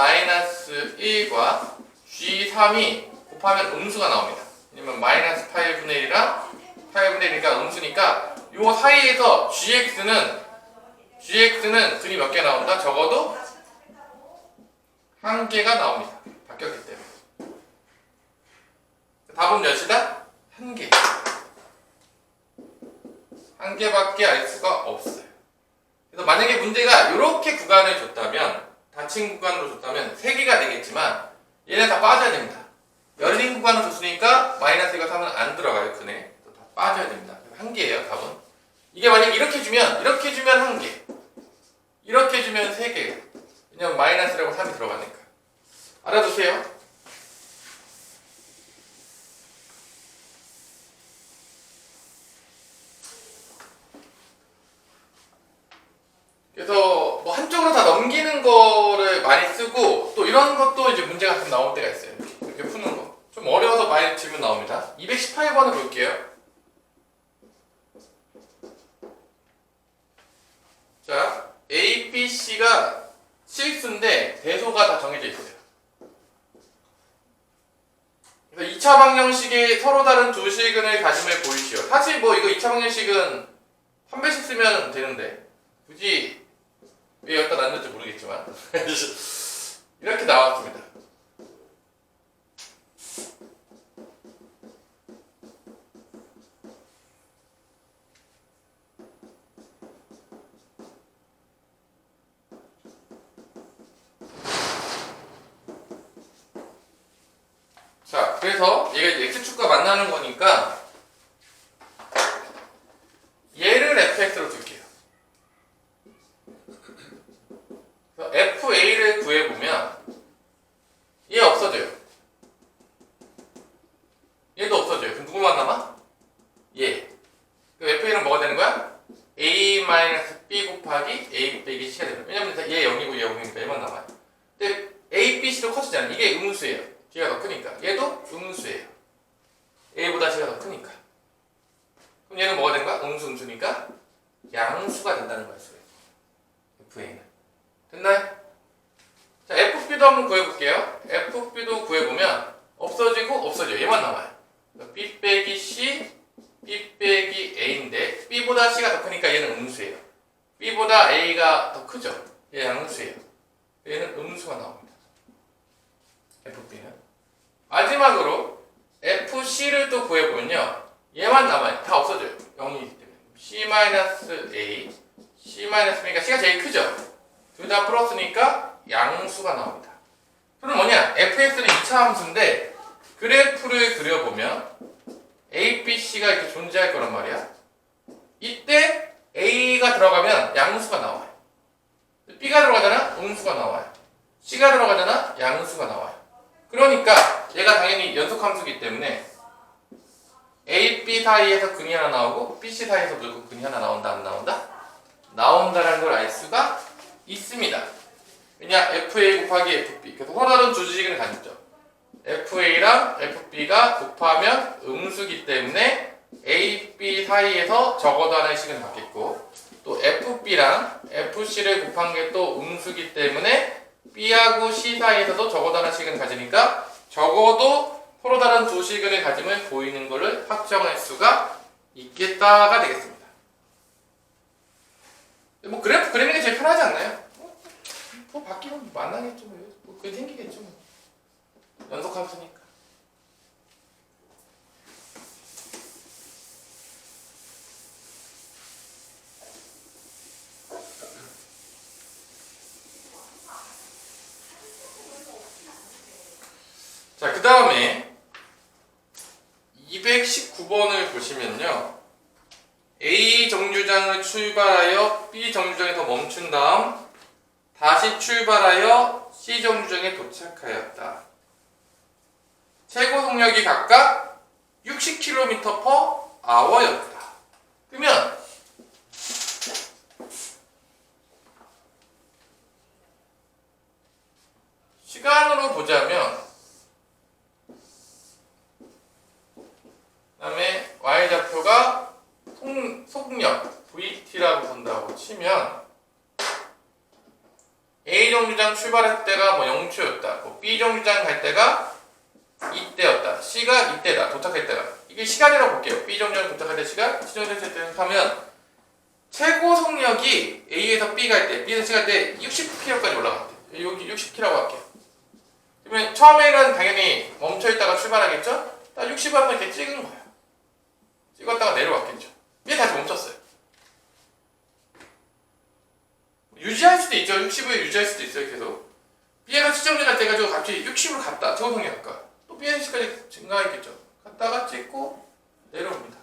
g3이 곱하면 음수가 나옵니다. 왜냐면 마이너스 8분의 1이랑 8분의 1이니까 음수니까 요 사이에서 gx는 근이 몇 개 나온다? 적어도 한 개가 나옵니다. 바뀌었기 때문에. 답은 몇이다? 한 개. 한 개밖에 알 수가 없어요. 그래서 만약에 문제가 이렇게 구간을 줬다면, 닫힌 구간으로 줬다면 3개가 되겠지만 얘네 다 빠져야 됩니다. 열린 구간을 줬으니까 마이너스 1과 3은 안 들어가요. 근에 다 빠져야 됩니다. 한 개예요. 답은. 이게 만약에 이렇게 주면 한 개, 이렇게 주면 3개. 왜냐면 마이너스라고 3이 들어가니까. 알아두세요. 그래서 뭐 한쪽으로 다 넘기는 거를 많이 쓰고, 또 이런 것도 이제 문제가 가끔 나올 때가 있어요. 이렇게 푸는 거. 좀 어려워서 많이 질문 나옵니다. 218번을 볼게요. 자, A, B, C가 실수인데 대소가 다 정해져 있어요. 그래서 2차 방정식에 서로 다른 두 실근을 가짐을 보이시오. 사실 뭐 이거 2차 방정식은 한 배씩 쓰면 되는데 굳이 왜 여기다 놨는지 모르겠지만 이렇게 나왔습니다. 자, 그래서 얘가 이제 x축과 만나는 거니까 얘를 fx로 둘게요. 그래서 fa를 구해보면 얘 없어져요. 얘도 없어져요. 그럼 누구만 남아? 얘. 그럼 fa는 뭐가 되는 거야? a-b 곱하기 a 빼기 c가 되는 거야. 왜냐면 얘 0이고 얘 0이니까 얘만 남아요. 근데 a, b, c도 커지잖아. 이게 음수예요. G가 더 크니까. 얘도 음수예요. A보다 G가 더 크니까. 그럼 얘는 뭐가 된 거야? 음수니까 양수가 된다는 거야. FA는. 됐나요? 자, FB도 한번 구해볼게요. FB도 구해보면 없어져요. 얘만 남아요. B 빼기 C, B 빼기 A인데 B보다 C가 더 크니까 얘는 음수예요. B보다 A가 더 크죠? 얘 양수예요. 얘는 음수가 나옵니다. FB는. 마지막으로 FC를 또 구해보면요. 얘만 남아요. 다 없어져요. 0이기 때문에. C-A, C-B니까 C가 제일 크죠? 둘 다 플러스니까 양수가 나옵니다. 그럼 뭐냐? fx는 2차 함수인데 그래프를 그려보면 A, B, C가 이렇게 존재할 거란 말이야. 이때 A가 들어가면 양수가 나와요. B가 들어가잖아? 음수가 나와요. C가 들어가잖아? 양수가 나와요. 그러니까 얘가 당연히 연속함수이기 때문에 A, B 사이에서 근이 하나 나오고 B, C 사이에서 무조건 근이 하나 나온다 안 나온다? 나온다라는 걸 알 수가 있습니다. 왜냐? FA 곱하기 FB. 그래서 서로 다른 두 주식을 가졌죠. FA랑 FB가 곱하면 음수기 때문에 A, B 사이에서 적어도 하나의 식은 같겠고, 또 FB랑 FC를 곱한 게 또 음수기 때문에 B하고 C 사이에서도 적어도 하나씩은 가지니까 적어도 서로 다른 두 식을 가짐을 보이는 것을 확정할 수가 있겠다가 되겠습니다. 뭐 그래프 그리는 게 제일 편하지 않나요? 뭐 바뀌면 만나겠죠. 뭐 그게 생기겠죠. 연속함수니까. 정류장을 출발하여 B 정류장에서 멈춘 다음 다시 출발하여 C 정류장에 도착하였다. 최고 속력이 각각 60km/h였다. 그러면 시간으로 보자면 그다음에 y좌표가 속력 VT라고 본다고 치면 A 정류장 출발할 때가 뭐 0초였다. 뭐 B 정류장 갈 때가 이때였다. C가 이때다. 도착할 때가. 이게 시간이라고 볼게요. B 정류장 도착할 때 시간, C 정류장 도착할 때 하면 최고 속력이 A에서 B 갈 때, B에서 C 갈 때 60km까지 올라갔대. 여기 60km라고 할게요. 그러면 처음에는 당연히 멈춰있다가 출발하겠죠? 딱 60을 한번 이렇게 찍은 거예요. 찍었다가 내려왔겠죠. 이게 다시 멈췄어요. 유지할 수도 있죠. 60을 유지할 수도 있어요. 계속. B에서 C 정류장 갈 때 가지고 갑자기 60으로 갔다. 최고 속력 갈까? 또 B에서 C까지 증가했겠죠. 갔다가 찍고 내려옵니다.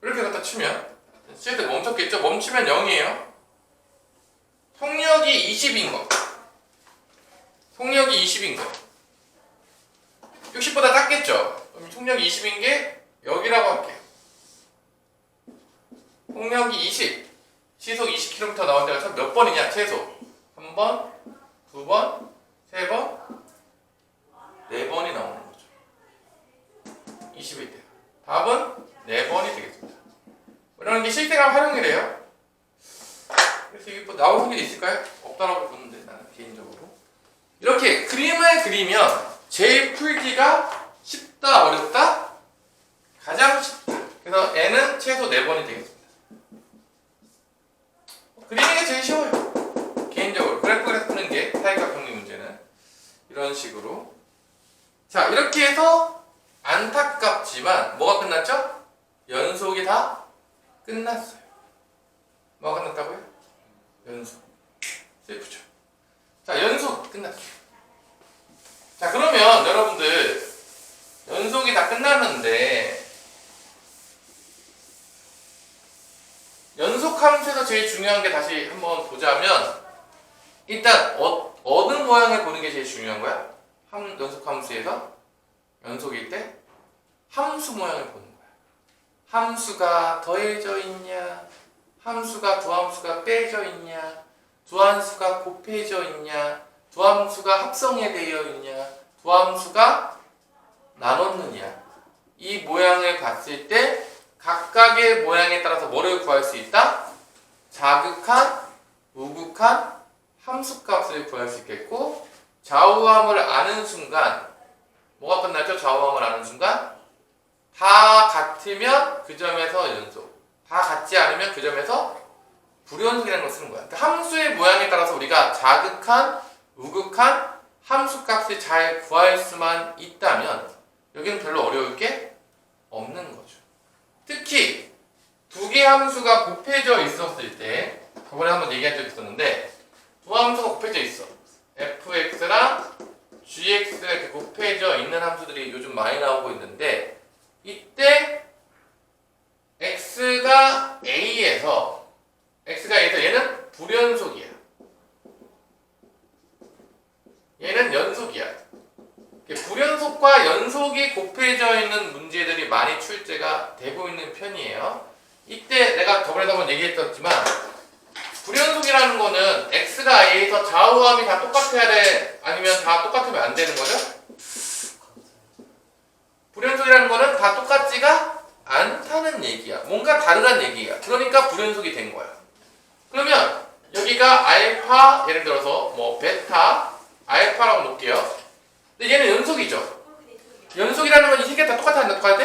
이렇게 갖다 치면 C에 때 멈췄겠죠? 멈추면 0이에요. 속력이 20인 거. 속력이 20인 거. 60보다 작겠죠? 그럼 속력이 20인 게 여기라고 할게요. 속력이 20. 시속 20km 나온 데가 몇 번이냐? 최소. 3번, 2번, 3번, 4번이 나오는 거죠. 20일 때. 답은 4번이 되겠습니다. 이런 게 실생활 활용이래요. 그래서 이게 뭐 나올 확률이 있을까요? 없다라고 보는데 나는 개인적으로. 이렇게 그림을 그리면 제일 풀기가 쉽다, 어렵다? 가장 쉽다. 그래서 N은 최소 4번이 되겠습니다. 그리는 게 제일 쉬워요. 개인적으로. 그래프 푸는 게 사회과 평리 문제는. 이런 식으로. 자, 이렇게 해서 안타깝지만 뭐가 끝났죠? 연속이 다 끝났어요. 뭐가 끝났다고요? 연속. 슬프죠. 자, 연속 끝났어요. 자, 그러면 여러분들 연속이 다 끝났는데 연속 함수에서 제일 중요한 게 다시 한번 보자면 일단 어느 모양을 보는 게 제일 중요한 거야? 연속 함수에서 연속일 때 함수 모양을 보는 거야. 함수가 더해져 있냐? 함수가 두함수가 빼져 있냐? 두함수가 곱해져 있냐? 두함수가 합성에 되어 있냐? 두함수가 나눴느냐? 이 모양을 봤을 때 각각의 모양에 따라서 뭐를 구할 수 있다? 자극한, 우극한 함수값을 구할 수 있겠고 좌우함을 아는 순간 뭐가 끝나죠? 좌우함을 아는 순간 다 같으면 그 점에서 연속, 다 같지 않으면 그 점에서 불연속이라는 걸 쓰는 거야. 그러니까 함수의 모양에 따라서 우리가 자극한, 우극한 함수값을 잘 구할 수만 있다면 여기는 별로 어려울 게 없는 거죠. 특히 두 개의 함수가 곱해져 있었을 때 저번에 한번 얘기한 적이 있었는데 두 함수가 곱해져 있어. fx랑 gx가 이렇게 곱해져 있는 함수들이 요즘 많이 나오고 있는데 이때 x가 a에서 얘는 불연속이야. 얘는 연속이야. 불연속과 연속이 곱해져 있는 문제들이 많이 출제가 되고 있는 편이에요. 이때 내가 저번에도 한번 얘기했었지만 불연속이라는 거는 x가 a에서 좌우함이 다 똑같아야 돼? 아니면 다 똑같으면 안 되는 거죠? 불연속이라는 거는 다 똑같지가 않다는 얘기야. 뭔가 다르다는 얘기야. 그러니까 불연속이 된 거야. 그러면 여기가 알파, 예를 들어서 뭐 베타, 알파라고 놓을게요. 근데 얘는 연속이죠. 연속이라는 건 이 세 개 다 똑같아, 안 똑같아?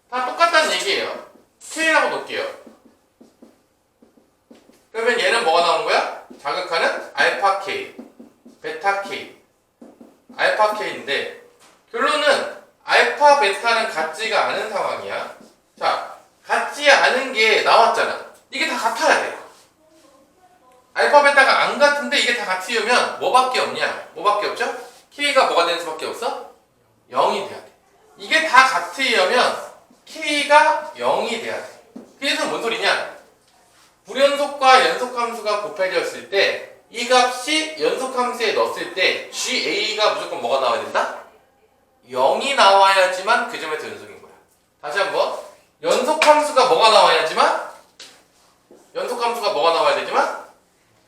다 똑같다는 얘기예요. K라고 놓을게요. 그러면 얘는 뭐가 나오는 거야? 자극하는 알파 K, 베타 K, 알파 K인데 결론은 알파, 베타는 같지가 않은 상황이야. 자, 같지 않은 게 나왔잖아. 이게 다 같아야 돼. 알파, 베타가 안 같은데 이게 다 같으려면 뭐밖에 없냐? 뭐밖에 없죠? K가 뭐가 되는 수밖에 없어? 0이 돼야 돼. 이게 다 같으려면 k가 0이 돼야 돼. 그래서 뭔 소리냐? 불연속과 연속함수가 곱해졌을 때 이 값이 연속함수에 넣었을 때 GA가 무조건 뭐가 나와야 된다? 0이 나와야지만 그 점에서 연속인 거야. 다시 한번 연속함수가 뭐가 나와야 되지만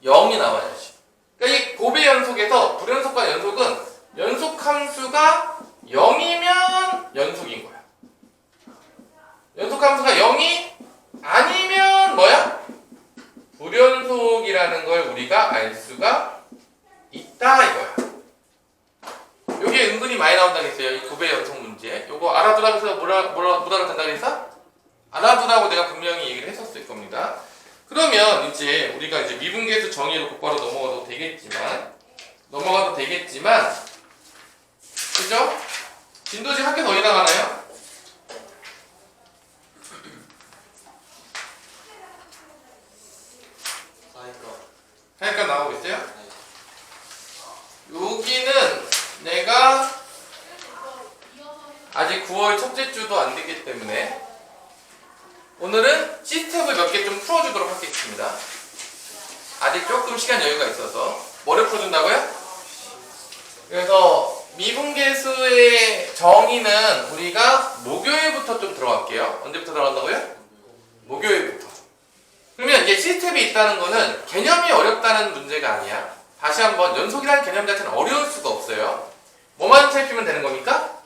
0이 나와야지. 그러니까 이 곱의 연속에서 불연속과 연속은 연속함수가 0이면 연속인 거야. 연속함수가 0이 아니면 뭐야? 불연속이라는 걸 우리가 알 수가 있다 이거야. 요게 은근히 많이 나온다고 했어요. 이 곱의 연속 문제. 요거 알아두라고 해서 못 알아듣는다고 했어? 알아두라고 내가 분명히 얘기를 했었을 겁니다. 그러면 이제 우리가 이제 미분계수 정의로 곧바로 넘어가도 되겠지만 그죠? 진도지 학교 어디 나가나요? 하니까 나오고 있어요? 여기는 내가 아직 9월 첫째 주도 안 됐기 때문에 오늘은 시스템을 몇 개 좀 풀어주도록 하겠습니다. 아직 조금 시간 여유가 있어서. 뭐를 풀어준다고요? 그래서 미분계수의 정의는 우리가 목요일부터 좀 들어갈게요. 언제부터 들어간다고요? 목요일부터. 그러면 이제 시스템이 있다는 거는 개념이 어렵다는 문제가 아니야. 다시 한번 연속이라는 개념 자체는 어려울 수가 없어요. 뭐만 살피면 되는 거니까?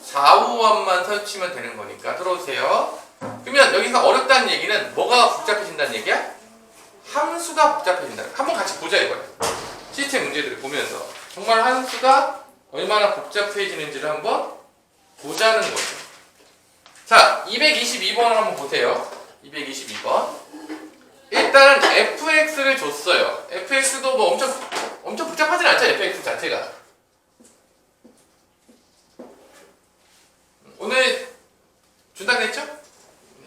좌우함만 설치면 되는 거니까. 들어오세요. 그러면 여기서 어렵다는 얘기는 뭐가 복잡해진다는 얘기야? 함수가 복잡해진다. 한번 같이 보자 이거야. 시스템 문제들을 보면서 정말 함수가 얼마나 복잡해지는지를 한번 보자는 거죠. 자, 222번을 한번 보세요. 222번. 일단은 fx를 줬어요. fx도 뭐 엄청 복잡하진 않죠, fx 자체가. 오늘 준다 그랬죠?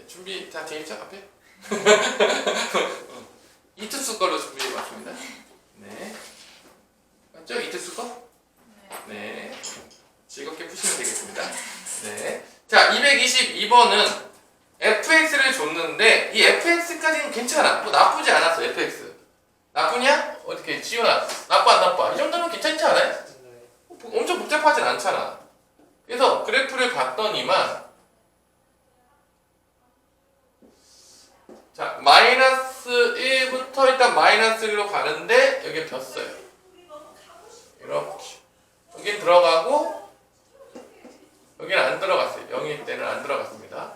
준비 다 돼 있죠? 앞에? 이투수 거로 준비해 봤습니다. 네. 맞죠? 이투수 거? 네. 즐겁게 푸시면 되겠습니다. 네. 자, 222번은 fx를 줬는데 이 fx까지는 괜찮아. 뭐 나쁘지 않았어, fx. 나쁘냐? 어떻게 지훈아? 나빠 안 나빠? 이 정도는 괜찮지 않아요? 엄청 복잡하진 않잖아. 그래서 그래프를 봤더니만 자, 마이너스 1부터 일단 마이너스 1로 가는데 여기에 폈어요. 이렇게. 여긴 들어가고 여기는 안 들어갔어요. 0일 때는 안 들어갔습니다.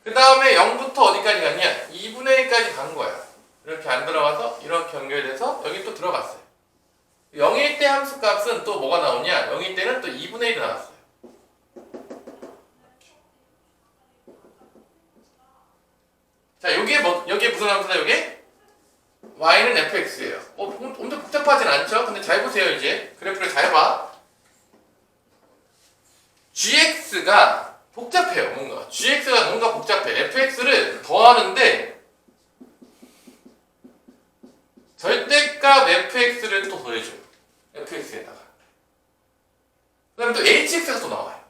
그 다음에 0부터 어디까지 갔냐? 2분의 1까지 간 거야. 이렇게 안 들어가서 이렇게 연결돼서 여기 또 들어갔어요. 0일 때 함수값은 또 뭐가 나오냐? 0일 때는 또 2분의 1이 나왔어요. 자, 여기에 무슨 함수다, 여기? y는 fx예요. 엄청 복잡하진 않죠? 근데 잘 보세요, 이제. 그래프를 잘 봐. gx가 복잡해요, 뭔가. gx가 뭔가 복잡해. fx를 더하는데, 절대값 fx를 또 더해줘요. fx에다가. 그 다음에 또 hx가 또 나와요.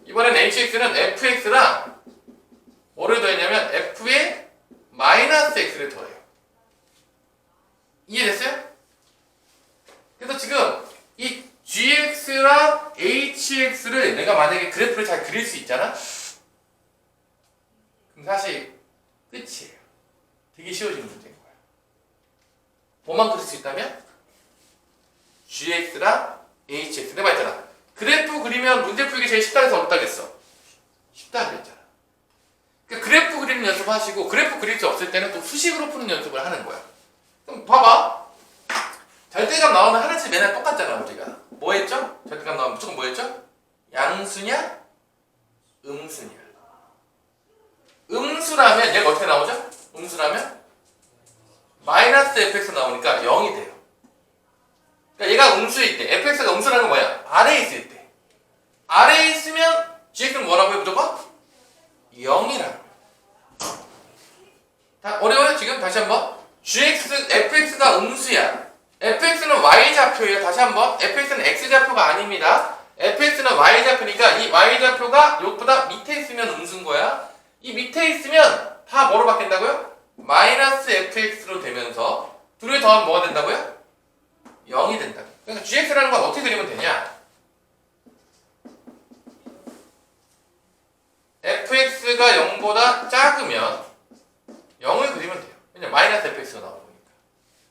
이번엔 hx는 fx랑 뭐를 더했냐면 f에 마이너스 x를 더해요. 이해됐어요? 그래서 지금 이 gx랑 hx를 내가 만약에 그래프를 잘 그릴 수 있잖아? 그럼 사실 끝이에요. 되게 쉬워지는 문제인 거야. 뭐만 그릴 수 있다면? gx랑 hx. 내가 말했잖아. 그래프 그리면 문제 풀기 제일 쉽다 해서 어렵다 그랬어. 쉽다 그랬잖아. 그러니까 그래프 그리는 연습하시고 그래프 그릴 수 없을 때는 또 수식으로 푸는 연습을 하는 거야. 그럼 봐봐. 절대값 나오면 하나씩 맨날 똑같잖아 우리가. 뭐 했죠? 절대값 나오면 무조건 뭐 했죠? 양수냐? 음수냐? 음수라면 얘가 어떻게 나오죠? 음수라면? 마이너스 fx 나오니까 0이 돼요. 그러니까 얘가 음수일 때 fx가 음수라는 건 뭐야? 아래에 있을 때. 아래에 있으면 gx는 뭐라고 해 무조건? 0이라고. 다 어려워요 지금? 다시 한번. fx가 음수야. fx는 y좌표예요. 다시 한번. fx는 x좌표가 아닙니다. fx는 y좌표니까 이 y좌표가 이것보다 밑에 있으면 음수인 거야. 이 밑에 있으면 다 뭐로 바뀐다고요? 마이너스 fx로 되면서 둘을 더하면 뭐가 된다고요? 0이 된다. 그러니까 gx라는 건 어떻게 그리면 되냐? fx가 0보다 작으면 0을 그리면 돼요. 왜냐면 마이너스 fx가 나오는 거니까.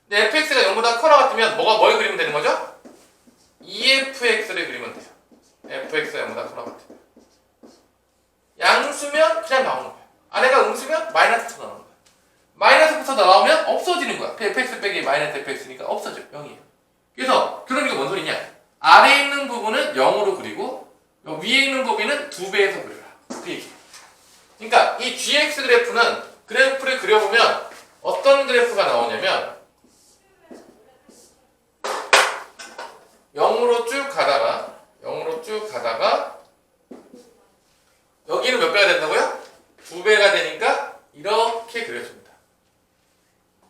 근데 fx가 0보다 커나 같으면 뭘 그리면 되는 거죠? EFX를 그리면 돼요. fx가 0보다 커나 같으면. 양수면 그냥 나오는 거야. 아래가 음수면 마이너스부터 나오는 거야. 마이너스부터 나오면 없어지는 거야. fx 빼기 마이너스 fx니까 없어져. 0이에요. 그래서 그러니까 뭔 소리냐? 아래에 있는 부분은 0으로 그리고 위에 있는 부분은 2배에서 그려라. 그 얘기. 그러니까 이 gx 그래프는 그래프를 그려보면 어떤 그래프가 나오냐면 0으로 쭉 가다가 여기는 몇 배가 된다고요? 2배가 되니까 이렇게 그려줍니다.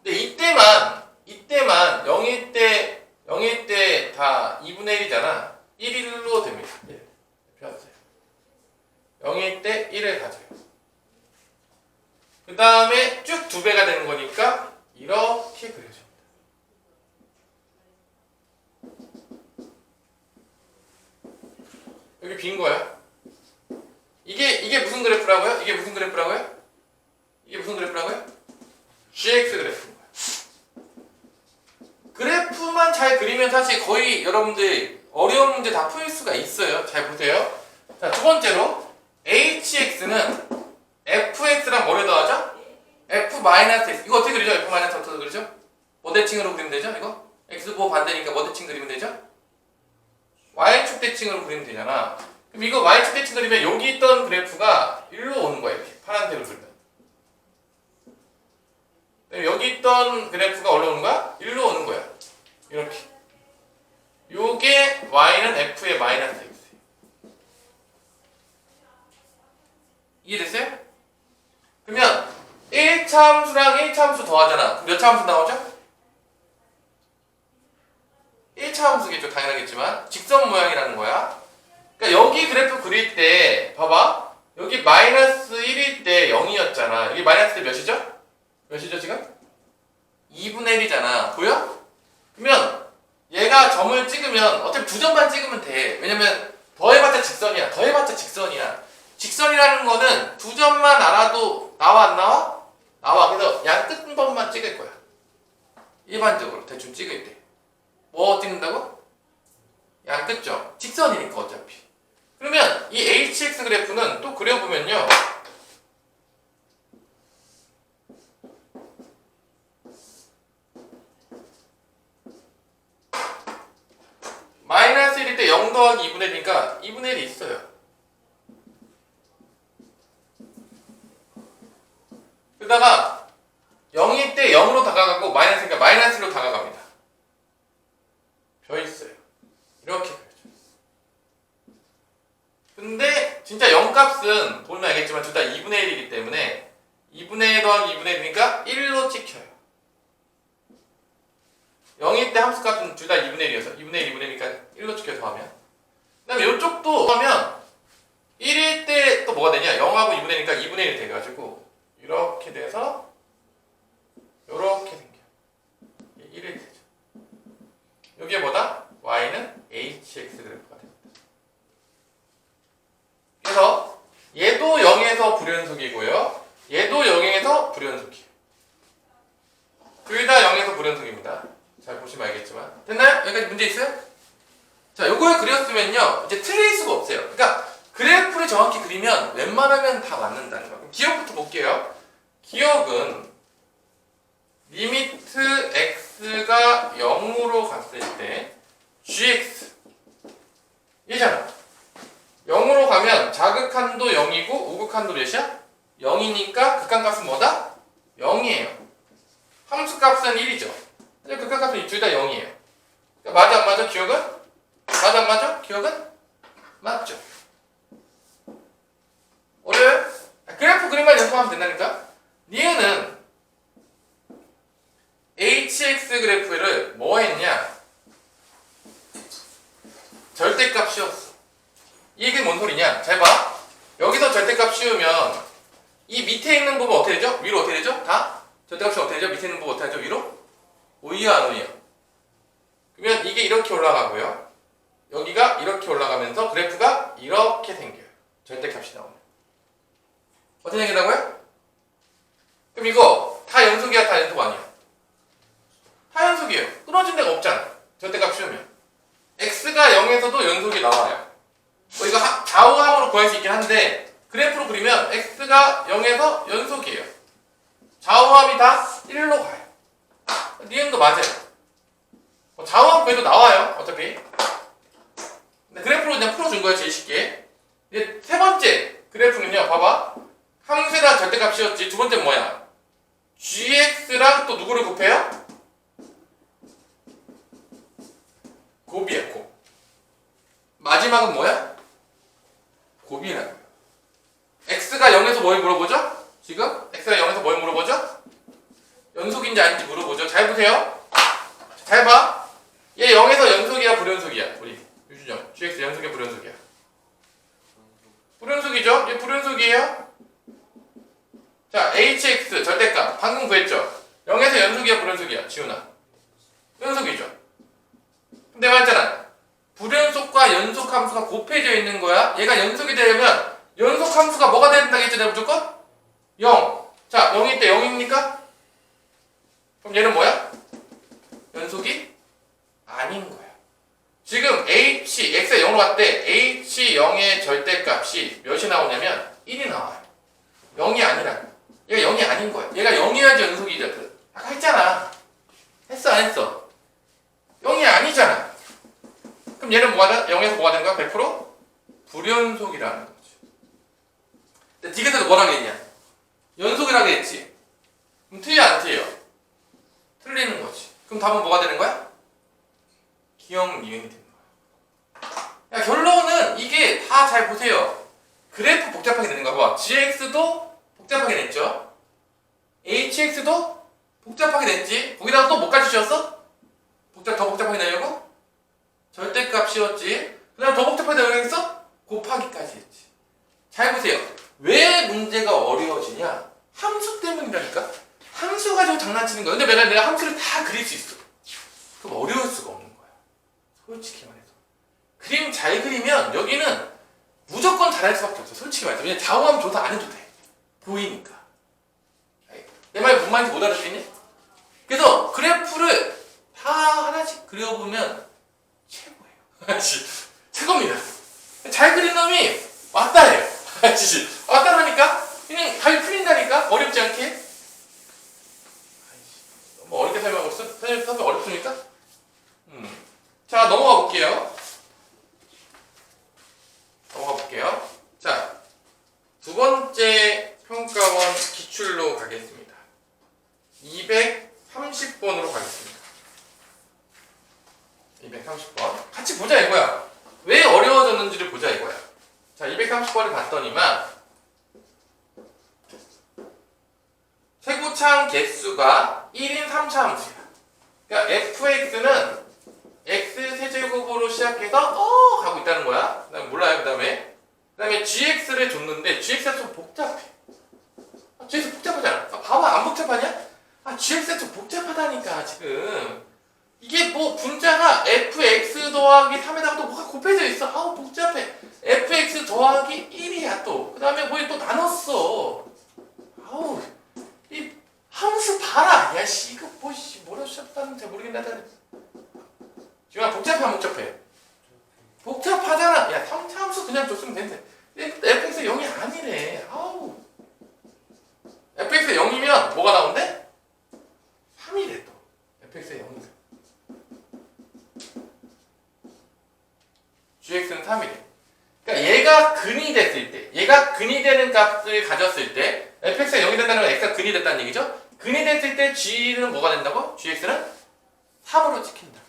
근데 이때만 0일 때 다 2분의 1이잖아. 1일로 됩니다. 1. 펴주세요. 0일 때 1을 가져요. 그 다음에 쭉 2배가 되는 거니까 이렇게 그려줍니다. 여기 빈 거야. 이게 무슨 그래프라고요? 이게 무슨 그래프라고요? GX 그래프인 거야. 그래프만 잘 그리면 사실 거의 여러분들 어려운 문제 다 풀 수가 있어요. 잘 보세요. 자, 두 번째로 HX는 FX랑 뭐를 더하죠? F-X. 이거 어떻게 그리죠? F-X 어떻게 그리죠? 뭐 대칭으로 그리면 되죠? 이거? X보 반대니까 뭐 대칭 그리면 되죠? Y축 대칭으로 그리면 되잖아. 그럼 이거 Y축 대칭 그리면 여기 있던 그래프가 일로 오는 거야. 이렇게 파란색으로 그리면. 여기 있던 그래프가 어디로 오는 거야? 일로 오는 거야. 이렇게. 요게 Y는 F의 마이너스 X. 이해됐어요? 그러면 1차 함수랑 1차 함수 더하잖아. 몇 차 함수 나오죠? 1차 함수겠죠. 당연하겠지만 직선 모양이라는 거야. 그러니까 여기 그래프 그릴 때 봐봐. 여기 마이너스 1일 때 0이었잖아. 여기 마이너스 때 몇이죠? 몇이죠 지금? 2분의 1이잖아. 보여? 그러면 얘가 점을 찍으면 어차피 2점만 찍으면 돼. 왜냐면 더해봤자 직선이야. 직선이라는 거는 2점만 알아도 나와 안 나와? 나와. 그래서 양 끝번만 찍을 거야. 일반적으로 대충 찍을 때. 뭐 찍는다고? 양 끝점. 직선이니까 어차피. 그러면 이 HX 그래프는 또 그려보면요. 마이너스 1일 때 0 더하기 2분의 1이니까 2분의 1이 있어요. 그러다가 0일 때 0으로 다가가고 마이너스니까 마이너스로 다가갑니다. 벼 있어요. 이렇게 그려져. 근데 진짜 0값은 보면 알겠지만 둘 다 2분의 1이기 때문에 2분의 1 더하기 2분의 1이니까 1로 찍혀요. 0일 때 함수값은 둘 다 2분의 1이어서 2분의 1, 2분의 1이니까 1로 찍혀서 하면 그 다음에 이쪽도 하면 1일 때 또 뭐가 되냐 0하고 2분의 1이니까 2분의 1이 돼가지고 이렇게 돼서 이렇게 생겨. 1이 되죠. 여기에 뭐다? Y는 HX 그래프가 됩니다. 그래서 얘도 0에서 불연속이고요. 얘도 0에서 불연속이에요. 둘 다 0에서 불연속입니다. 잘 보시면 알겠지만. 됐나요? 여기까지 문제 있어요? 자, 요걸 그렸으면요. 이제 틀릴 수가 없어요. 그러니까 그래프를 정확히 그리면 웬만하면 다 맞는다는 거. 기억부터 볼게요. 기억은 리미트 x가 0으로 갔을 때 gx 얘잖아. 0으로 가면 자극한도 0이고 우극한도 몇이야? 0이니까 극한값은 뭐다? 0이에요. 함수값은 1이죠. 극한값은 둘 다 0이에요. 그러니까 맞아 안 맞아? 기억은? 맞아 안 맞아? 기억은? 맞죠. 어려워요? 그래프 그림만 연습하면 된다니까? 니은은 HX 그래프를 뭐 했냐? 절대값 씌웠어. 씌우면 이 밑에 있는 부분 어떻게 되죠? 위로 어떻게 되죠? 다? 절대값 씌우면 어떻게 되죠? 밑에 있는 부분 어떻게 되죠? 위로? 오이요 안 오이요? 그러면 이게 이렇게 올라가고요. 여기가 이렇게 올라가면서 그래프가 이렇게 생겨요. 절대값이 나오면. 어떻게 생긴다고요? 그럼 이거 다 연속이야, 다 연속 아니야? 다 연속이에요. 끊어진 데가 없잖아. 절대값 씌우면. x가 0에서도 연속이 나와요. 이거 좌우함으로 구할 수 있긴 한데 그래프로 그리면 x가 0에서 연속이에요. 좌우함이 다 1로 가요. 니은도 맞아요. 좌우함 구해도 나와요. 어차피. 근데 그래프로 그냥 풀어준 거예요. 제일 쉽게. 이제 세 번째 그래프는요. 봐봐. 함수랑 절대값 씌웠지. 두 번째는 뭐야? gx랑 또 누구를 곱해요? 곱이야, 곱. 마지막은 뭐야? 곱이라고요. x가 0에서 뭘 물어보죠? 지금? x가 0에서 뭘 물어보죠? 연속인지 아닌지 물어보죠. 잘 보세요. 잘 봐. 얘 0에서 연속이야, 불연속이야? 우리 유준영. gx 연속이야, 불연속이야? 불연속이죠? 얘 불연속이에요? 자, hx 절대값. 방금 구했죠? 0에서 연속이야, 불연속이야? 지훈아. 연속이죠? 근데 말했잖아. 불연속과 연속 함수가 곱해져 있는 거야. 얘가 연속이 되려면 연속 함수가 뭐가 돼야 된다고 했잖아요, 무조건? 0. 자, 0일 때 0입니까? 그럼 얘는 뭐야? 연속이 아닌 거야. 지금 x가 0으로 갔대. h0의 절대값이 몇이 나오냐면 1이 나와요. 0이 아니라. 얘가 0이 아닌 거야. 얘가 0이어야지 연속이죠. 아까 했잖아. 했어, 안 했어? 0이 아니잖아. 그럼 얘는 뭐가 돼? 0에서 뭐가 되는 거야? 100% 불연속이라는 거지. 근데 디귿에서 뭐라고 했냐? 연속이라고 했지. 그럼 틀려 안 틀려? 틀리는 거지. 그럼 답은 뭐가 되는 거야? 기억 니은이 되는 거야. 야, 결론은 이게 다 잘 보세요. 그래프 복잡하게 되는 거야. 봐. gx도 복잡하게 냈죠. hx도 복잡하게 냈지. 거기다가 또 뭐까지 씌웠어? 더 복잡하게 내려고? 절대값 씌웠지. 그 다음 더 복잡하게 내려고 곱하기까지 했지. 잘 보세요. 왜 문제가 어려워지냐? 함수 때문이라니까? 함수 가지고 장난치는 거야. 근데 내가 함수를 다 그릴 수 있어. 그럼 어려울 수가 없는 거야. 솔직히 말해서. 그림 잘 그리면 여기는 무조건 잘할 수밖에 없어. 솔직히 말해서. 그냥 좌우함 조사 안 해도 돼. 보이니까. 내 말 뭔 말인지 못 알아듣겠니? 그래서 그래프를 다 하나씩 그려보면 최고예요. 최고입니다. 잘 그린 놈이 왔다 해요. 왔다 하니까 그냥 답이 풀린다니까? 어렵지 않게? 뭐 어렵게 설명하고 있어? 설명 어렵습니까? 자, 넘어가 볼게요. 자, 두 번째 평가원 기출로 가겠습니다. 230번으로 가겠습니다. 230번. 같이 보자 이거야. 왜 어려워졌는지를 보자 이거야. 자, 230번을 봤더니만 최고창 개수가 1인 3차 함수야. 그러니까 fx는 x 세제곱으로 시작해서 가고 있다는 거야. 그다음에 몰라요. 그다음에 gx를 줬는데 gx가 좀 복잡해. gx 복잡하잖아. 봐봐, 안 복잡하냐? gx가 좀 복잡하다니까 지금. 이게 뭐 분자가 fx 더하기 3에다가 또 뭐가 곱해져 있어. 복잡해. fx 더하기 1이야 또. 그 다음에 뭐 또 나눴어. 이 함수 봐라. 야, 이거 뭐라 시작하는지 모르겠네. 지금 복잡해, 안 복잡해? 복잡하잖아. 야, 3차 함수 그냥 줬으면 되는데. fx 0이 아니래. fx 0이면 뭐가 나온대? 3이래 또. fx 0이면. gx는 3이래. 그러니까 얘가 근이 됐을 때, 얘가 근이 되는 값을 가졌을 때, fx가 0이 된다는 건 x가 근이 됐다는 얘기죠? 근이 됐을 때 g는 뭐가 된다고? gx는 3으로 찍힌다.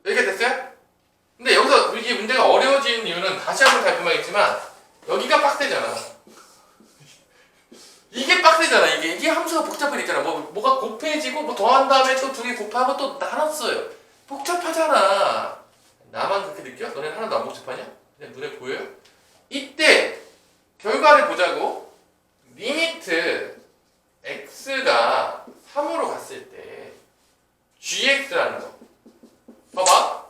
이렇게 됐어요? 근데 여기서 이게 문제가 어려워지는 이유는 다시 한번 살펴봐야겠지만 여기가 빡세잖아. 이게 빡세잖아. 이게 함수가 복잡하게 있잖아. 뭐가 곱해지고 뭐 더한 다음에 또 두 개 곱하고 또 나눴어요. 복잡하잖아. 나만 그렇게 느껴? 너네는 하나도 안 복잡하냐? 그냥 눈에 보여요? 보자고. 리미트 x가 3으로 갔을 때 gx라는 거. 봐봐.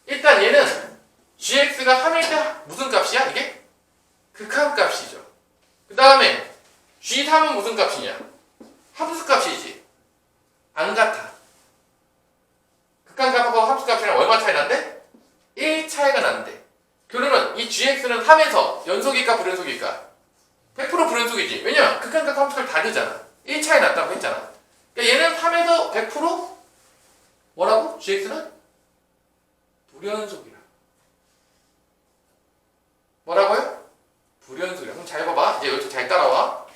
일단 얘는 gx가 3일 때 무슨 값이야? 이게? 극한값이죠. 그 다음에 g3은 무슨 값이냐? 함수값이지. 안 같아. 극한값하고 함수값이랑 얼마 차이 난대? 1 차이가 난대. 결론은 이 gx는 3에서 연속일까 불연속일까? 100% 불연속이지. 왜냐면 극한값 함수값 다르잖아. 1 차이 났다고 했잖아. 그러니까 얘는 3에서 100% 뭐라고? gx는 불연속이라. 뭐라고요? 불연속이라. 그럼 잘 봐봐. 이제 여기서 잘 따라와.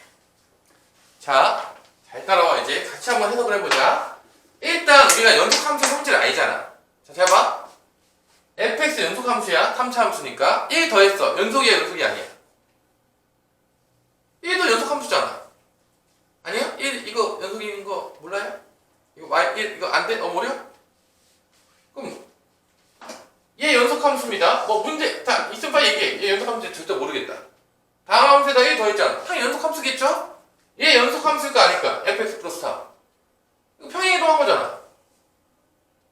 자, 잘 따라와. 이제 같이 한번 해석을 해보자. 일단 우리가 연속함수 성질을 알잖아. 자, 잘 봐. fx 연속함수야. 3차 함수니까 1 더했어. 연속이야, 연속이 아니야? 1도 연속함수잖아. 아니야? 1 이거 연속인 거 몰라요? 이거 y1 이거 안 돼? 모려? 그럼 얘 연속함수입니다. 뭐 문제 다 있으면 빨리 얘기해. 얘 연속함수 절대 모르겠다. 다음 함수에다 1 더했잖아. 당연히 연속함수겠죠? 얘 연속함수일까 아닐까? fx 플러스 3. 이거 평행 이동한 거잖아.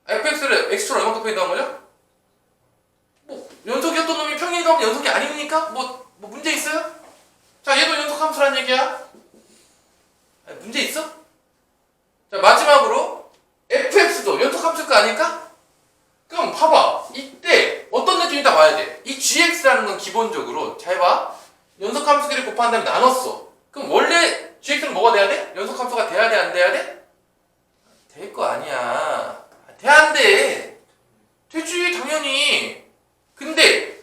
fx를 x처럼 얼마큼 평행 이동한 거죠? 뭐 연속이었던 놈이 평행 이동하면 연속이 아니니까 뭐 문제 있어요? 자, 얘도 연속함수란 얘기야. 아니, 문제 있어? 자, 마지막으로 fx도 연속함수일까 아닐까? 그럼 봐봐. 이때 어떤 느낌이 다 와야 돼. 이 gx라는 건 기본적으로 잘 봐. 연속함수끼리 곱한 다음에 나눴어. 그럼 원래 gx는 뭐가 돼야 돼? 연속함수가 돼야 돼? 안 돼야 돼? 될 거 아니야. 돼 안 돼? 되지 당연히. 근데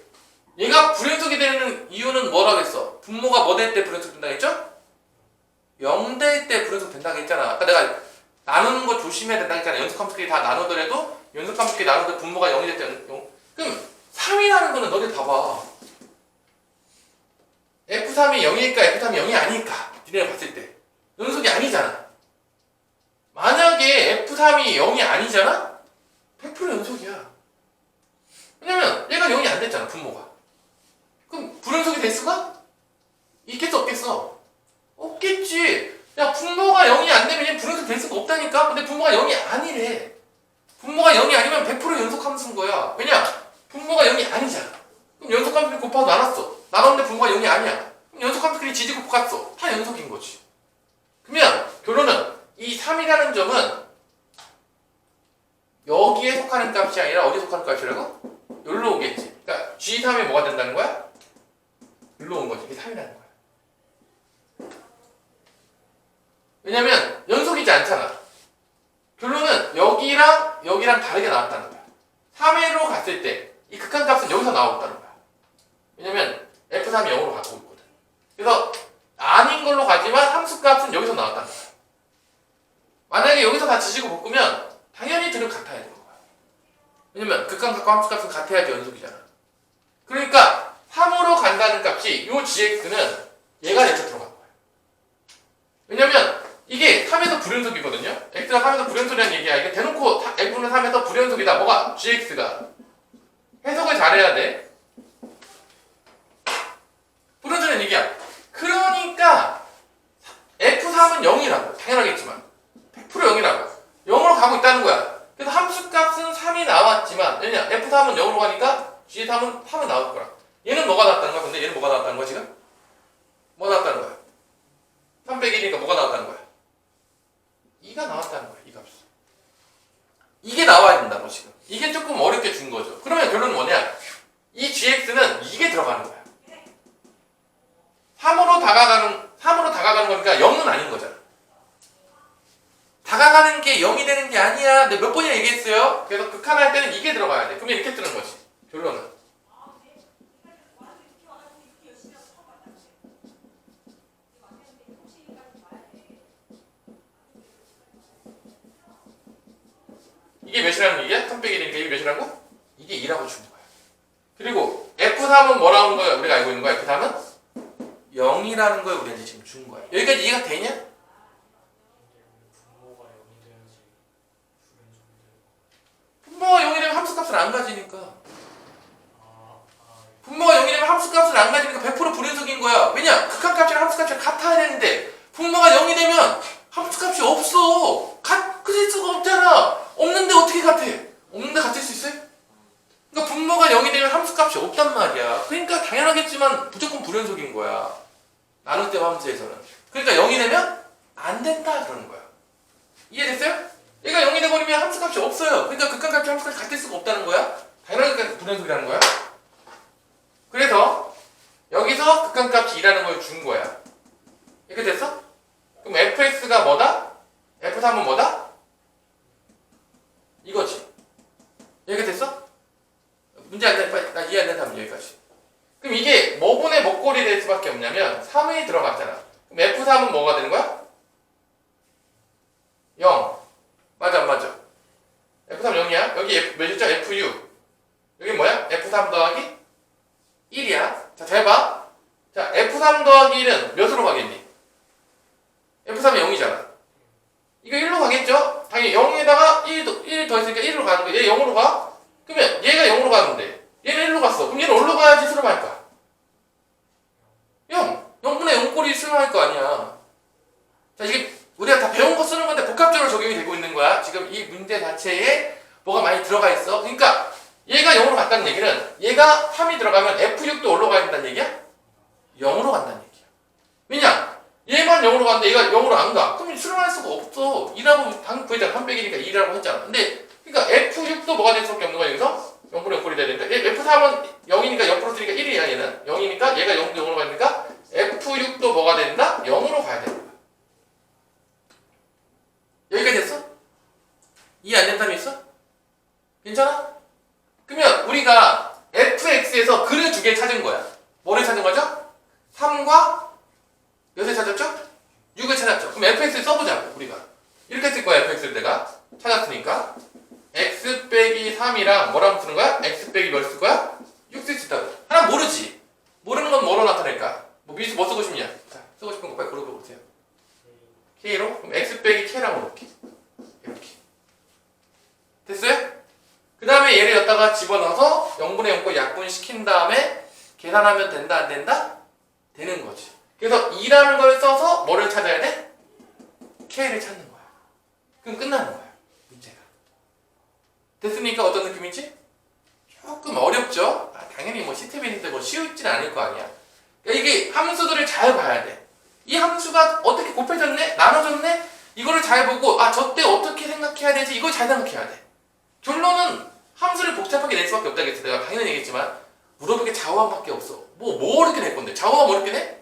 얘가 불연속이 되는 이유는 뭐라고 했어? 분모가 뭐 될 때 불연속 된다고 했죠? 0 될 때 불연속 된다고 했잖아. 아까 내가 나누는 거 조심해야 된다고 했잖아. 연속함수끼리 다 나누더라도 연속함수끼리 나누더라도 분모가 0이 될 때 0. 그럼 3이라는 거는 너네 봐봐. F3이 0일까 F3이 0이 아닐까? 니네가 봤을 때 연속이 아니잖아. 만약에 F3이 0이 아니잖아? 100% 연속이야. 왜냐면 얘가 0이 안 됐잖아, 분모가. 그럼 불연속이 될 수가? 있겠어 없겠어? 없겠지. 야, 분모가 0이 안 되면 얘 불연속 될 수가 없다니까? 근데 분모가 0이 아니래. 분모가 0이 아니면 100% 연속함수인 거야. 왜냐? 분모가 0이 아니잖아. 그럼 연속함수끼리 곱하고 나눴어. 나눴는데 분모가 0이 아니야. 그럼 연속함수끼리 지지고 볶았어. 다 연속인 거지. 그러면 결론은 이 3이라는 점은 여기에 속하는 값이 아니라 어디에 속하는 값이라고? 여기로 오겠지. 그러니까 G3이 뭐가 된다는 거야? 여기로 온 거지. 이게 3이라는 거야. 왜냐면 연속이지 않잖아. 결론은 여기랑 다르게 나왔다는 거야. 3회로 갔을 때 이 극한값은 여기서 나왔다는 거야. 왜냐면 F3이 0으로 갖고 있거든. 그래서 아닌 걸로 가지만 함수값은 여기서 나왔다는 거야. 만약에 여기서 다 지지고 볶으면 당연히 들은 같아야 되는 거야. 왜냐면 극한값과 함수값은 같아야지 연속이잖아. 그러니까 3으로 간다는 값이 요 gx는 얘가 내쳐 들어간 거야. 왜냐면 이게 3에서 불연속이거든요. x가 3에서 불연속이라는 얘기야. 이게 대놓고 f는 3에서 불연속이다. 뭐가? gx가. 해석을 잘해야 돼. 불연속이라는 얘기야. 그러니까 f3은 0이라고. 당연하겠지만 100% 0이라고. 0으로 가고 있다는 거야. 그래서 함수값은 3이 나왔지만 왜냐? f3은 0으로 가니까 g3은 3은 나올 거야. 얘는 뭐가 나왔다는 거야? 근데 얘는 뭐가 나왔다는 거야 지금? 뭐 나왔다는 거야? 3 1이니까 뭐가 나왔다는 거야? 2가 나왔다는 거야. 이 값이. 이게 나와야 된다고 지금. 이게 조금 어렵게 준 거죠. 그러면 결론은 뭐냐? 이 gx는 이게 들어가는 거야. 3으로 다가가는 거니까 0은 아닌 거잖아. 다가가는 게 0이 되는 게 아니야. 내가 몇 번이나 얘기했어요. 그래서 극한할 때는 이게 들어가야 돼. 그러면 이렇게 뜨는 거지. 결론은. 이게 몇이라는 얘기야? 3 1이니까 이게 몇이라고? 이게 2라고 주는 거야. 그리고 F3은 뭐라는 거야? 우리가 알고 있는 거야? F3은 0이라는 걸 우리한테 지금 준 거야. 여기까지 이해가 되냐? 분모가 0이 되면 함수값을 안 가지니까. 분모가 0이 되면 함수값을 안 가지니까 100% 불연속인 거야. 왜냐? 극한값이랑 함수값이 같아야 되는데 분모가 0이 되면 함수값이 없어. 같을 수가 없잖아. 없는데 어떻게 같아? 없는데 같을 수 있어요? 그러니까 분모가 0이 되면 함수값이 없단 말이야. 그러니까 당연하겠지만 무조건 불연속인 거야. 나눌 때 함수에서는. 그러니까 0이 되면 안 된다 그러는 거야. 이해됐어요? 얘가 0이 돼버리면 함수값이 없어요. 그러니까 극한값이 함수값이 같을 수가 없다는 거야. 당연하게 불연속이라는 거야. 그래서 여기서 극한값이 2라는 걸 준 거야. 이렇게 됐어? 그럼 fx가 뭐다? f3은 뭐다? 이거지. 이렇게 됐어? 문제 안 돼. 빨리 나 이해 안 된다면 여기까지. 그럼 이게 뭐분의 목골이 될 수밖에 없냐면 3이 들어갔잖아. 그럼 f3은 뭐가 되는 거야? 0. 맞아 안 맞아? f3 0이야. 여기 몇이죠? fu. 여기 뭐야? f3 더하기 1이야. 자, 잘 봐. 자, f3 더하기 1은 몇으로 가겠니? f3이 0이잖아. 이거 1로 가겠죠? 당연히 0에다가 1 더했으니까 1로 가는 거야. 얘 0으로 가? 그러면 얘가 0으로 가는데 얘는 1로 갔어. 그럼 얘는 어디로 가야지 수렴할까? 0. 0분의 0꼴이 수렴할 거 아니야. 자, 이게 우리가 다 배운 거 쓰는 건데 복합적으로 적용이 되고 있는 거야. 지금 이 문제 자체에 뭐가 많이 들어가 있어. 그러니까 얘가 0으로 갔다는 얘기는 얘가 3이 들어가면 F6도 올라가야 된다는 얘기야? 0으로 간다는 얘기야. 왜냐? 얘만 0으로 가는데 얘가 0으로 안 가. 그럼 수렴할 수가 없어. 2라고 방금 구했잖아. 300이니까 2라고 했잖아. 근데 그러니까 F6도 뭐가 될 수밖에 없는 거야. 여기서 0분의 0꼴이 돼야 되니까 F3은 0이니까 옆으로 쓰니까 1이야 얘는. 0이니까 얘가 0으로 가니까 F6도 뭐가 된다? 0으로 가야 되는 거야. 여기까지 됐어? 이해 안 된다면 있어? 괜찮아? 그러면 우리가 fx에서 근을 두 개 찾은 거야. 뭐를 찾은 거죠? 3과 몇을 찾았죠? 6을 찾았죠. 그럼 fx를 써보자고 우리가. 이렇게 쓸 거야. fx를 내가 찾았으니까 x 빼기 3이랑 뭐라고 쓰는 거야? x 빼기 몇 쓸 거야? 6 쓸 수 있다고. 하나 모르지? 모르는 건 뭐로 나타낼까? 뭐 미수 뭐 쓰고 싶냐? 자, 쓰고 싶은 거 빨리 고르보세요. k로? 그럼 x 빼기 k라고 놓을게. 이렇게. 됐어요? 그 다음에 얘를 여기다가 집어넣어서 0분의 0꼴 약분시킨 다음에 계산하면 된다 안 된다? 되는 거지. 그래서 2라는 걸 써서 뭐를 찾아야 돼? k를 찾는 거야. 그럼 끝나는 거야. 문제가. 됐으니까 어떤 느낌이지? 조금 어렵죠? 당연히 뭐 시스템인데 뭐 쉬울지는 않을 거 아니야. 그러니까 이게 함수들을 잘 봐야 돼. 이 함수가 어떻게 곱해졌네? 나눠졌네? 이거를 잘 보고 저 때 어떻게 생각해야 되지? 이걸 잘 생각해야 돼. 결론은 함수를 복잡하게 낼 수밖에 없다겠어. 내가 당연히 얘기했지만 물어볼 게 좌우함밖에 없어. 뭐 어렵게 낼 건데? 좌우함 어렵게 내?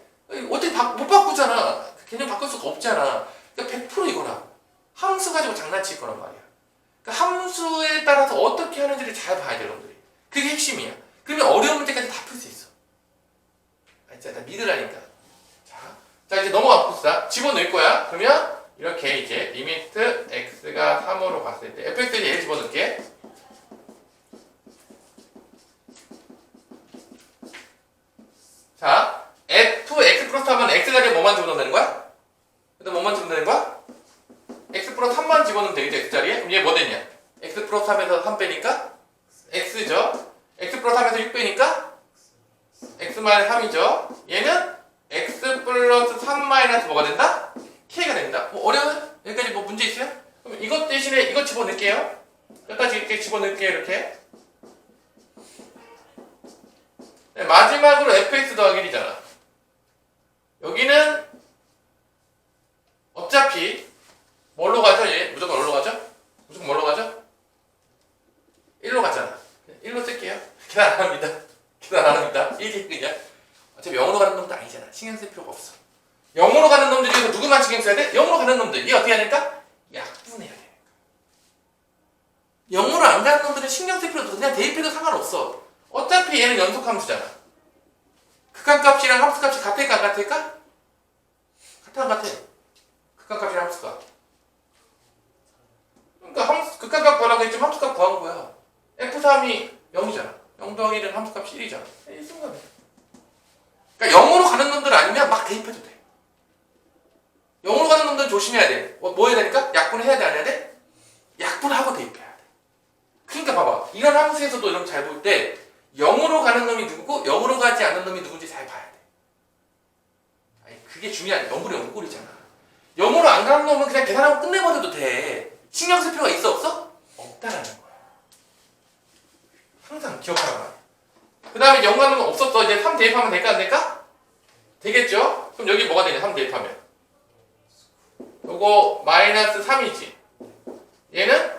어떻게 못 바꾸잖아. 개념 바꿀 수가 없잖아. 그러니까 100% 이거라. 함수 가지고 장난칠 거란 말이야. 그러니까 함수에 따라서 어떻게 하는지를 잘 봐야 돼, 여러분들이. 그게 핵심이야. 그러면 어려운 문제까지 다 풀 수 있어. 진짜 나 믿으라니까. 자 이제 넘어가 봅시다. 집어넣을 거야. 그러면 이렇게 이제 리미트 x가 3으로 갔을 때 fx에 얘를 집어넣을게. 자, fx 플러스 3은 x 자리에 뭐만 집어넣으면 되는 거야? 그다음 뭐만 집어넣는 거야? x 플러스 3만 집어넣으면 되겠죠, x 자리에? 그럼 얘 뭐 됐냐? x 플러스 3에서 3 빼니까 x죠. x 플러스 3에서 6 빼니까 x 마이너스 3이죠. 얘는 x 플러스 3 마이너스 뭐가 된다? k가 된다. 뭐 어려워요? 여기까지 뭐 문제 있어요? 그럼 이것 대신에 이거 집어넣을게요. 여기까지 이렇게 집어넣을게요. 이렇게. 네, 마지막으로 fx 더하기 1이잖아. 여기는 어차피 뭘로 가죠? 얘 무조건 뭘로 가죠? 무조건 뭘로 가죠? 1로 가잖아. 1로 쓸게요. 계산 안 합니다. 계산 안 합니다. 1이 그냥. 어차피 0으로 가는 놈도 아니잖아. 신경 쓸 필요가 없어. 0으로 가는 놈들 중에서 누구만 신경 써야 돼? 0으로 가는 놈들. 얘 어떻게 해야 될까? 약분해야 되니까. 0으로 안 가는 놈들은 신경 쓸 필요도 없어. 그냥 대입해도 상관없어. 어차피 얘는 연속함수잖아. 극한값이랑 함수값이 같을까 안 같을까? 같아 안 같아? 극한값이랑 함수값. 그러니까 극한값 구하라고 했지만 함수값 구한 거야. f3이 0이잖아. 0 더하기 1은 함수값이 1이잖아. 이 순간에. 그러니까 0으로 가는 놈들 아니면 막 대입해도 돼. 0으로 가는 놈들은 조심해야 돼. 뭐 해야 되니까? 약분을 해야 돼, 안 해야 돼? 약분을 하고 대입해야 돼. 그러니까 봐봐. 이런 함수에서도 이런 잘 볼 때 0으로 가는 놈이 누구고 0으로 가지 않는 놈이 누군지 잘 봐야 돼. 그게 중요한 0분의 0꼴이잖아. 0으로 안 가는 놈은 그냥 계산하고 끝내버려도 돼. 신경 쓸 필요가 있어 없어? 없다라는 거야. 항상 기억하라. 그 다음에 0 가는 건 없었어. 이제 3 대입하면 될까 안 될까? 되겠죠? 그럼 여기 뭐가 되냐 3 대입하면 요거 마이너스 3이지. 얘는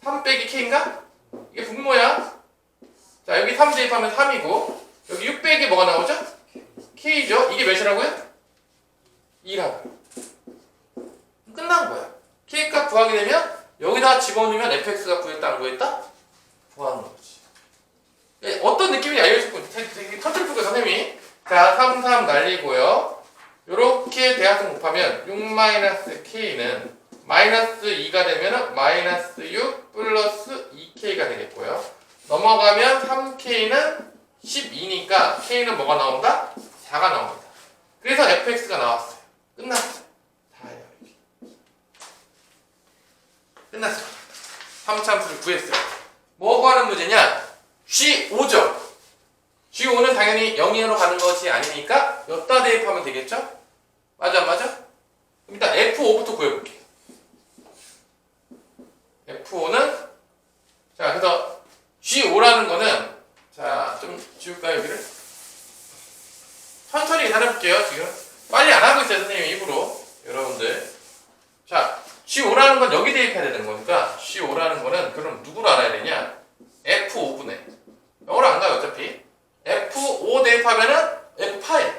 3 빼기 k인가? 이게 분모야. 자 여기 3 대입하면 3이고 여기 6 빼기 뭐가 나오죠? k죠? 이게 몇이라고요? 2라고요. 끝난 거야. k값 구하게 되면 여기다 집어넣으면 fx가 구했다 안 구했다? 구하는 거지. 어떤 느낌인지 알려줄 거야. 되게 터틀 풀고 선생님이 자 3, 3 날리고요. 요렇게 대각선 곱하면 6-k는 마이너스 2가 되면 마이너스 6 플러스 2k가 되겠고요. 넘어가면 3k는 12니까 k는 뭐가 나온다? 4가 나옵니다. 그래서 fx가 나왔어요. 끝났어요. 다예요. 끝났어요. 3참수를 구했어요. 뭐 구하는 문제냐? G5죠. G5는 당연히 0으로 가는 것이 아니니까 여기다 대입하면 되겠죠? 맞아 안 맞아? 그럼 일단 F5부터 구해볼게요. F5는 자 그래서 G5라는 거는 자 좀 지울까요 여기를? 천천히 계산해볼게요. 지금 빨리 안 하고 있어요 선생님 입으로. 여러분들 자 G5라는 건 여기 대입해야 되는 거니까 G5라는 거는 그럼 누구를 알아야 되냐? F5분의 영어로 안 가요 어차피. F5 대입하면은 F8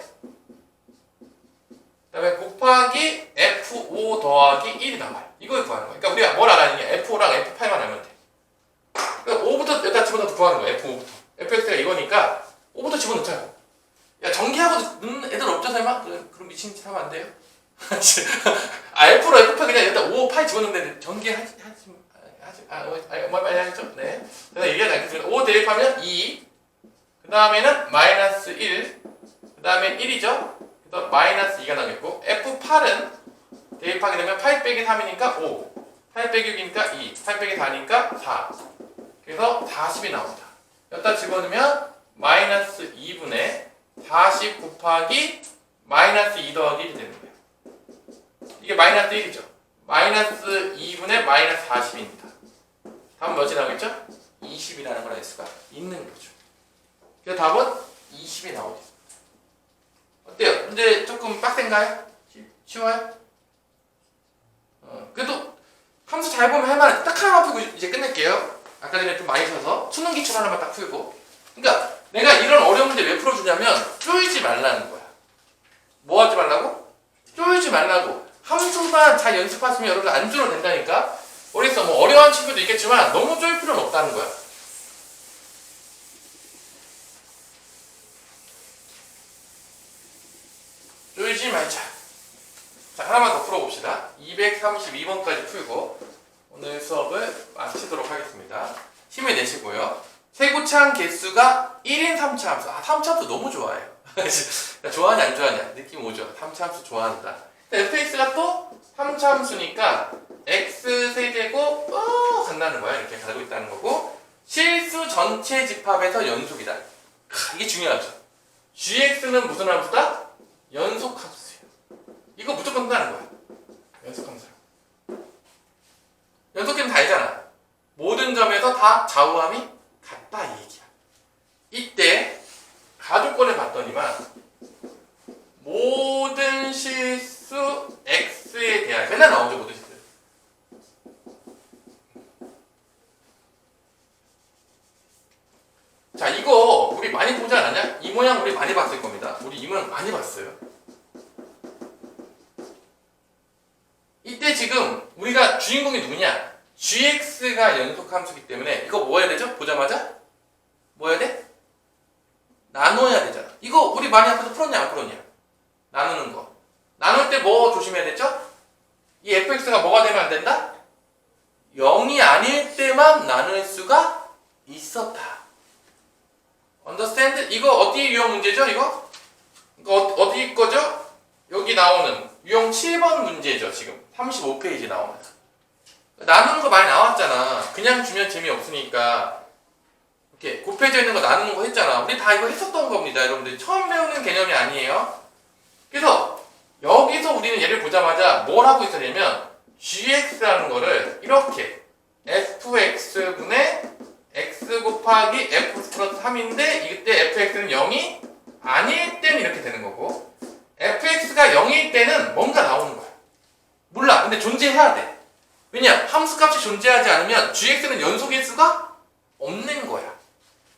그 다음에 곱하기 F5 더하기 1이 나와요. 이걸 구하는 거야. 그러니까 우리가 뭘 알아야 되냐? F5랑 F8만 알면 돼. 그러니까 5부터 여기다 집어넣어서 구하는 거야. F5부터. fx가 이거니까 5부터 집어넣자고. 야 전기하고 넣는 애들 없죠 설마? 그럼 미친 짓 하면 안 돼요? 아 F로 F8 그냥 여기다 5, 8 집어넣는데 전기하지 뭐 많이 하죠? 네. 그래서 얘기하지 않겠습니다. 5 대입하면 2 그 다음에는 마이너스 1 그 다음에 1이죠? 그래서 마이너스 2가 나겠고 F8은 대입하게 되면 8 빼기 3이니까 5 8 빼기 6이니까 2 8 빼기 4니까 4 그래서 40이 나옵니다. 여기다 집어넣으면 마이너스 2분의 40 곱하기 마이너스 2 더하기 1이 되는 거예요. 이게 마이너스 1이죠. 마이너스 2분의 마이너스 40입니다. 답은 몇이 나오겠죠? 20이라는 걸 알 수가 있는 거죠. 그래서 답은 20이 나오죠. 어때요? 문제 조금 빡센가요? 쉬워요? 그래도 함수 잘 보면 할만해. 딱 하나만 풀고 이제 끝낼게요. 아까 전에 좀 많이 쳐서 수능 기출 하나만 딱 풀고. 그러니까 내가 이런 어려운 문제 왜 풀어주냐면 쪼이지 말라는 거야. 뭐 하지 말라고? 쪼이지 말라고. 함수만 잘 연습하시면 여러분 안 줄어도 된다니까. 어디서 뭐 어려운 친구도 있겠지만 너무 쪼일 필요는 없다는 거야. 쪼이지 말자. 자 하나만 더 풀어봅시다. 232번까지 풀고 오늘 수업을 마치도록 하겠습니다. 힘을 내시고요. 세구창 개수가 1인 3차 함수. 3차 함수 너무 좋아해요. 좋아하냐 안 좋아하냐 느낌 오죠. 3차 함수 좋아한다. fx가 또 3차 함수니까 x세제곱 간다는 거야. 이렇게 가고 있다는 거고 실수 전체 집합에서 연속이다. 이게 중요하죠. gx는 무슨 함수다? 연속 함수예요. 이거 무조건 한다는 거야. 연속 함수. 연속기는 다 알잖아. 모든 점에서 다 좌우함이 같다 이 얘기야. 이때 가족권을 봤더니만 모든 실수 x에 대한 맨날 나오죠 모든 실수. 자 이거 우리 많이 보지 않았냐? 이 모양 우리 많이 봤을 겁니다. 우리 이 모양 많이 봤어요. 이때 지금 우리가 주인공이 누구냐? gx가 연속함수기 때문에 이거 뭐 해야 되죠? 보자마자 뭐 해야 돼? 나눠야 되잖아. 이거 우리 많이 앞에서 풀었냐 안 풀었냐? 나누는 거. 나눌 때 뭐 조심해야 되죠? 이 fx가 뭐가 되면 안 된다? 0이 아닐 때만 나눌 수가 있었다. understand? 이거 어디 유형 문제죠? 이거 어디 거죠? 여기 나오는 유형 7번 문제죠. 지금 35페이지 나오는. 나누는 거 많이 나왔잖아. 그냥 주면 재미없으니까 이렇게 곱해져 있는 거 나누는 거 했잖아. 우리 다 이거 했었던 겁니다. 여러분들 처음 배우는 개념이 아니에요. 그래서 여기서 우리는 얘를 보자마자 뭘 하고 있어야 되냐면 gx라는 거를 이렇게 fx분의 x 곱하기 f 플러스 3인데 이때 fx는 0이 아닐 때는 이렇게 되는 거고 fx가 0일 때는 뭔가 나오는 거야. 몰라. 근데 존재해야 돼. 왜냐? 함수값이 존재하지 않으면 gx는 연속일 수가 없는 거야.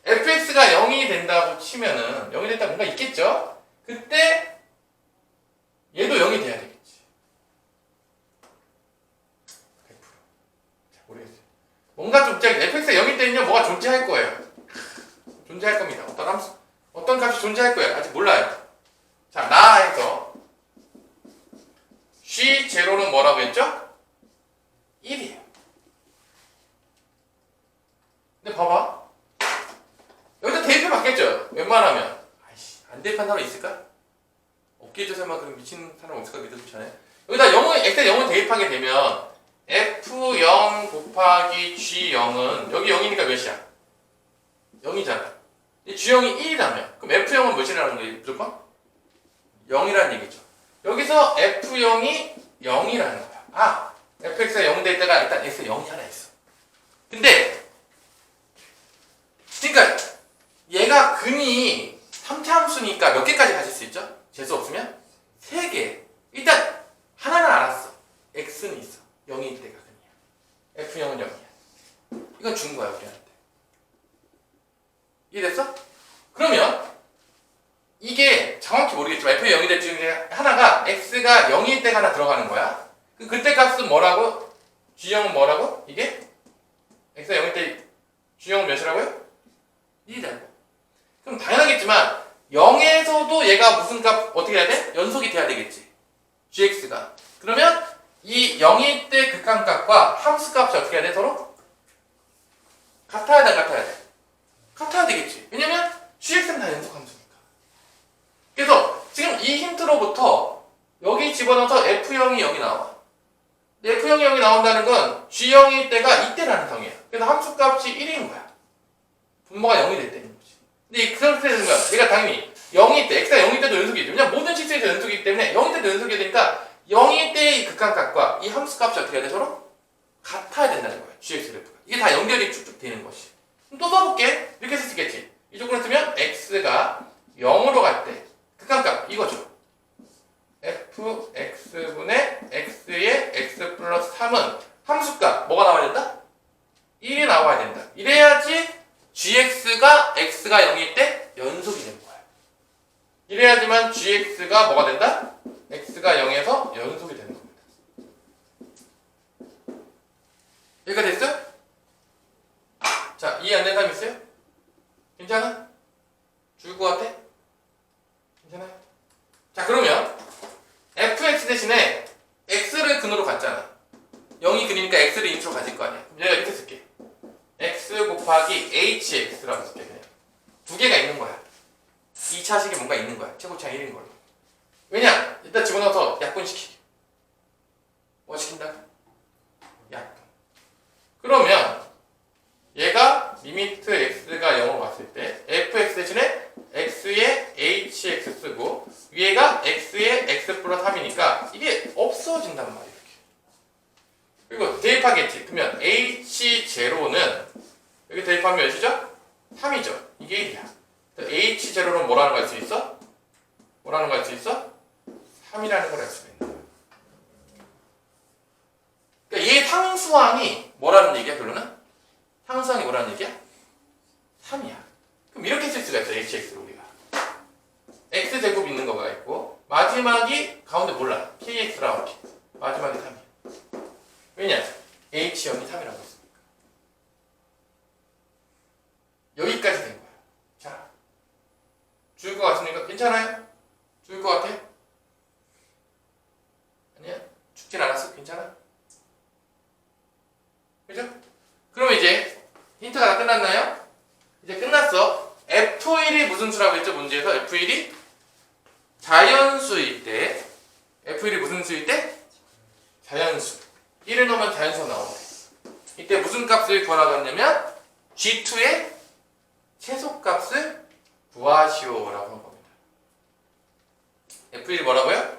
fx가 0이 된다고 치면은 0이 됐다 뭔가 있겠죠? 그때 얘도 0이 돼야 되겠지. 100%. 자, 모르겠어요. 뭔가 존재, fx가 0일 때는요, 뭐가 존재할 거예요. 존재할 겁니다. 어떤 함수, 어떤 값이 존재할 거예요. 아직 몰라요. 자, 나에서 g0는 뭐라고 했죠? 1이에요. 근데 봐봐. 여기다 대입해 맞겠죠? 웬만하면. 아이씨, 안 대입한 사람 있을까? 없겠죠, 설마. 그럼 미친 사람 없을까 믿어도 전에. 여기다 0을, x에 0을 대입하게 되면 f0 곱하기 g0은 여기 0이니까 몇이야? 0이잖아. g0이 1이라며. 그럼 f0은 몇이라는 거예요? 무조건? 0이라는 얘기죠. 여기서 f0이 0이라는 거야. 아, fx가 0 될 때가 일단 x에 0이 하나 있어. 근데 그러니까 얘가 근이 3차함수니까 몇 개까지 가질 수 있죠? 재수 없으면? 3개. 일단 하나는 알았어. x는 있어. 0일 때가 근이야. f0은 0이야. 이건 준 거야 우리한테. 이해됐어? 그러면 이게 정확히 모르겠지만 f0이 0이 될 중에 하나가 x가 0일 때가 하나 들어가는 거야. 그때 값은 뭐라고? g0은 뭐라고? 이게? x가 0일 때 g0은 몇이라고요? 1이라고. 그럼 당연하겠지만 0에서도 얘가 무슨 값 어떻게 해야 돼? 연속이 돼야 되겠지. gx가. 그러면 이 0일 때 극한값과 함수값이 어떻게 해야 돼? 서로? 같아야 돼? 같아야 돼? 같아야 되겠지. 왜냐면 gx는 다 연속 함수니까. 그래서 지금 이 힌트로부터 여기 집어넣어서 f0이 0이 나와. 근데 f0이 0이 나온다는 건 g0일 때가 이때라는 성이야. 그래서 함수값이 1인 거야. 분모가 0이 될 때는 거지. 근데 그렇게 되는 거야. 얘가 당연히 0일 때, x가 0일 때도 연속이지. 왜냐면 모든 실수에서 연속이기 때문에 0일 때도 연속이 되니까 0일 때의 극한값과 이 함수값이 어떻게 해야 돼? 서로 같아야 된다는 거야. gx 그래프가. 이게 다 연결이 쭉쭉 되는 것이. 그럼 또 써볼게. 이렇게 쓸 수 있겠지. 이쪽으로 쓰면 x가 0으로 갈 때 극한값 이거죠. fx분의 x의 x 플러스 3은 함수값 뭐가 나와야 된다? 1이 나와야 된다. 이래야지 gx가 x가 0일 때 연속이 되는 거야. 이래야지만 gx가 뭐가 된다? x가 0에서 연속이 되는 겁니다. 여기가 됐어? 자, 이해 안 되는 사람 있어요? 괜찮아? 죽을 것 같아? 괜찮아요? 자, 그러면 fx 대신에 x를 근으로 갔잖아. 0이 근이니까 x를 인수로 가질 거 아니야. 그럼 내가 이렇게 쓸게. x 곱하기 hx라고 쓸게. 그냥. 두 개가 있는 거야. 2차식에 뭔가 있는 거야. 최고차항 1인 걸로. 왜냐? 일단 집어넣어서 약분시키게. 뭐 시킨다? 약분. 그러면 얘가 리미트 x가 0으로 갔을 때 fx 대신에 x에 hx 쓰고 위에가 x에 x 플러스 3이니까 이게 없어진단 말이야. 이렇게. 그리고 대입하겠지. 그러면 h0는 여기 대입하면 몇이죠? 3이죠. 이게 1이야. h0는 뭐라는 거 알 수 있어? 뭐라는 거 알 수 있어? 3이라는 걸 알 수가 있는 거야. 그러니까 얘 상수항이 뭐라는 얘기야 결론은? 상수항이 뭐라는 얘기야? 3이야. 그럼 이렇게 쓸 수가 있어. hx를 우리가. x제곱 있는 거가 있고 마지막이 가운데 몰라. kx라고 할게. 마지막이 3이야. 왜냐? h0이 3이라고 했으니까. 여기까지 된 거야. 자, 죽을 것 같습니까? 괜찮아요? 죽을 것 같아? 아니야? 죽진 않았어? 괜찮아? 그죠? 그럼 이제 힌트가 다 끝났나요? 이제 끝났어. F1이 무슨 수라고 했죠? 문제에서 F1이 자연수일 때 F1이 무슨 수일 때? 자연수. 1을 넣으면 자연수가 나오네. 이때 무슨 값을 구하라고 했냐면 G2의 최소값을 구하시오라고 한 겁니다. F1이 뭐라고요?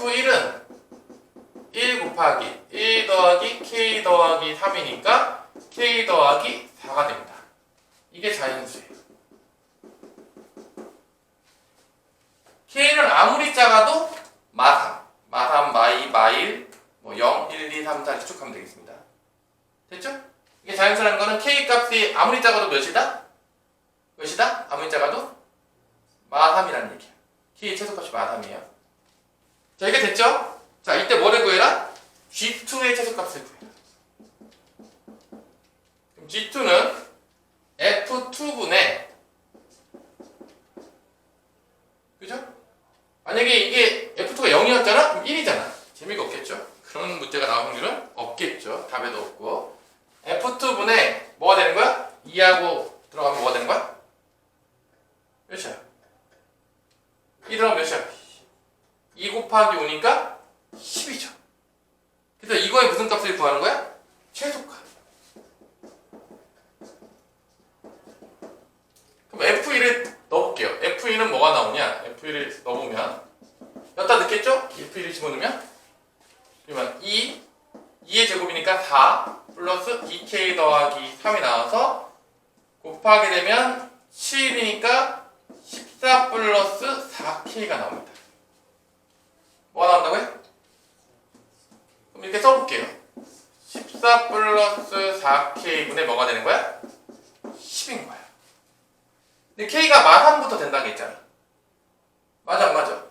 F1은 1 곱하기 1 더하기 K 더하기 3이니까 K 더하기 4가 됩니다. 이게 자연수예요. K는 아무리 작아도 마3, 마이, 마일, 뭐 0, 1, 2, 3, 4 이렇게 쭉 하면 되겠습니다. 됐죠? 이게 자연수라는 거는 K 값이 아무리 작아도 몇이다? 몇이다? 아무리 작아도 마3이라는 얘기야. K 최소값이 마3이에요. 자, 이게 됐죠? 자, 이때 뭐를 구해라? G2의 최소값을 구해라. 그럼 G2는 F2분의, 그죠? 만약에 이게 F2가 0이었잖아? 그럼 1이잖아. 재미가 없겠죠? 그런 문제가 나올 확률은 없겠죠. 답에도 없고. F2분의 뭐가 되는 거야? 2하고 들어가면 뭐가 되는 거야? 몇이야? 2 들어가면 몇이야? 2 곱하기 5니까 10이죠. 그래서 이거의 무슨 값을 구하는 거야? 최소값. 그럼 F1을 넣어볼게요. F1은 뭐가 나오냐? F1을 넣어보면 여기다 넣겠죠? F1을 집어넣으면 그러면 2의 제곱이니까 4 플러스 2K 더하기 3이 나와서 곱하게 되면 7이니까 14 플러스 4K가 나옵니다. 뭐가 나온다고요? 그럼 이렇게 써볼게요. 14 플러스 4K분의 뭐가 되는 거야? 10인 거야. 근데 K가 마3부터 된다고 했잖아. 맞아 안 맞아?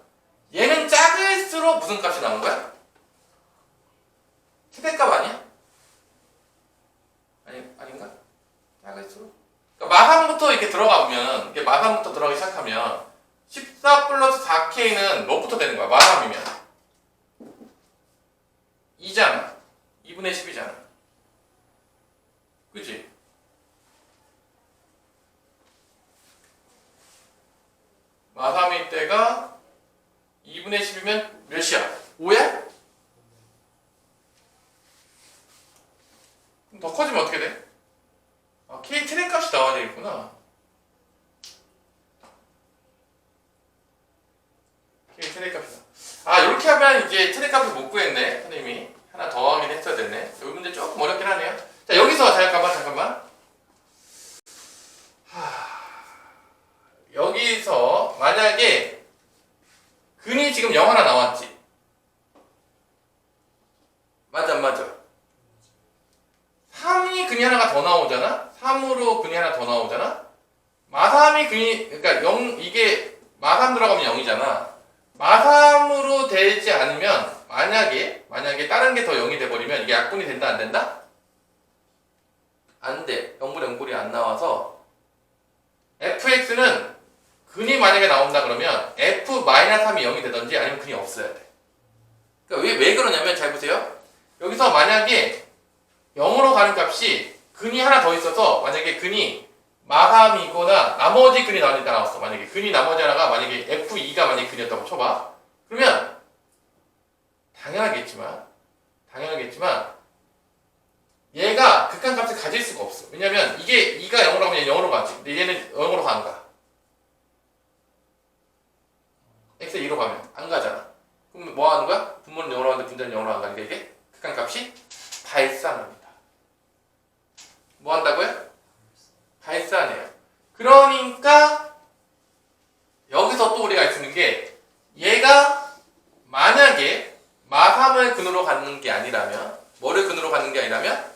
얘는 작을수록 무슨 값이 나오는 거야? 최대값 아니야? 아닌가? 작을수록? 그러니까 마3부터 이렇게 들어가면, 이게 마3부터 들어가기 시작하면 14 플러스 4K는 뭐부터 되는 거야? 마3이면 2잖아. 2분의 10이잖아. 그치? 마3일 때가 2분의 10이면 몇이야? 5야? 그럼 더 커지면 어떻게 돼? 아, K 트랙 값이 나와야 되겠구나. K 트랙 값이 나와. 아, 이렇게 하면 이제 트랙 값을 못 구했네. 선생님이. 하나 더 하긴 했어야 됐네. 이 문제 조금 어렵긴 하네요. 자, 여기서 잠깐만. 여기서 만약에 근이 지금 0 하나 나왔지. 맞아 안 맞아? 3이 근이 하나가 더 나오잖아? 3으로 근이 하나 더 나오잖아? 마3이 근이, 그러니까 0, 이게 마3 들어가면 0이잖아. 마3으로 되지 않으면, 만약에 다른 게 더 0이 돼버리면 이게 약분이 된다, 안 된다? 안 돼. 0분의 0꼴이 안 나와서, fx는 근이 만약에 나온다 그러면 f-3이 0이 되든지 아니면 근이 없어야 돼. 그러니까 왜 그러냐면, 잘 보세요. 여기서 만약에 0으로 가는 값이 근이 하나 더 있어서 만약에 근이 마3이거나 나머지 근이 나왔어. 만약에 근이 나머지 하나가 만약에 F2가 만약에 근이었다고 쳐봐. 그러면 당연하겠지만 얘가 극한값을 가질 수가 없어. 왜냐면 이게 2가 0으로 가면 얘는 0으로 가지. 근데 얘는 0으로 안 가. x에 2로 가면 안 가잖아. 그럼 뭐 하는 거야? 분모는 0으로 가는데 분자는 0으로 안 가니까 이게 극한값이 발산합니다. 뭐 한다고요? 발산해요. 그러니까 여기서 또 우리가 알 수 있는 게 얘가 만약에 마3을 근으로 갖는 게 아니라면 뭐를 근으로 갖는 게 아니라면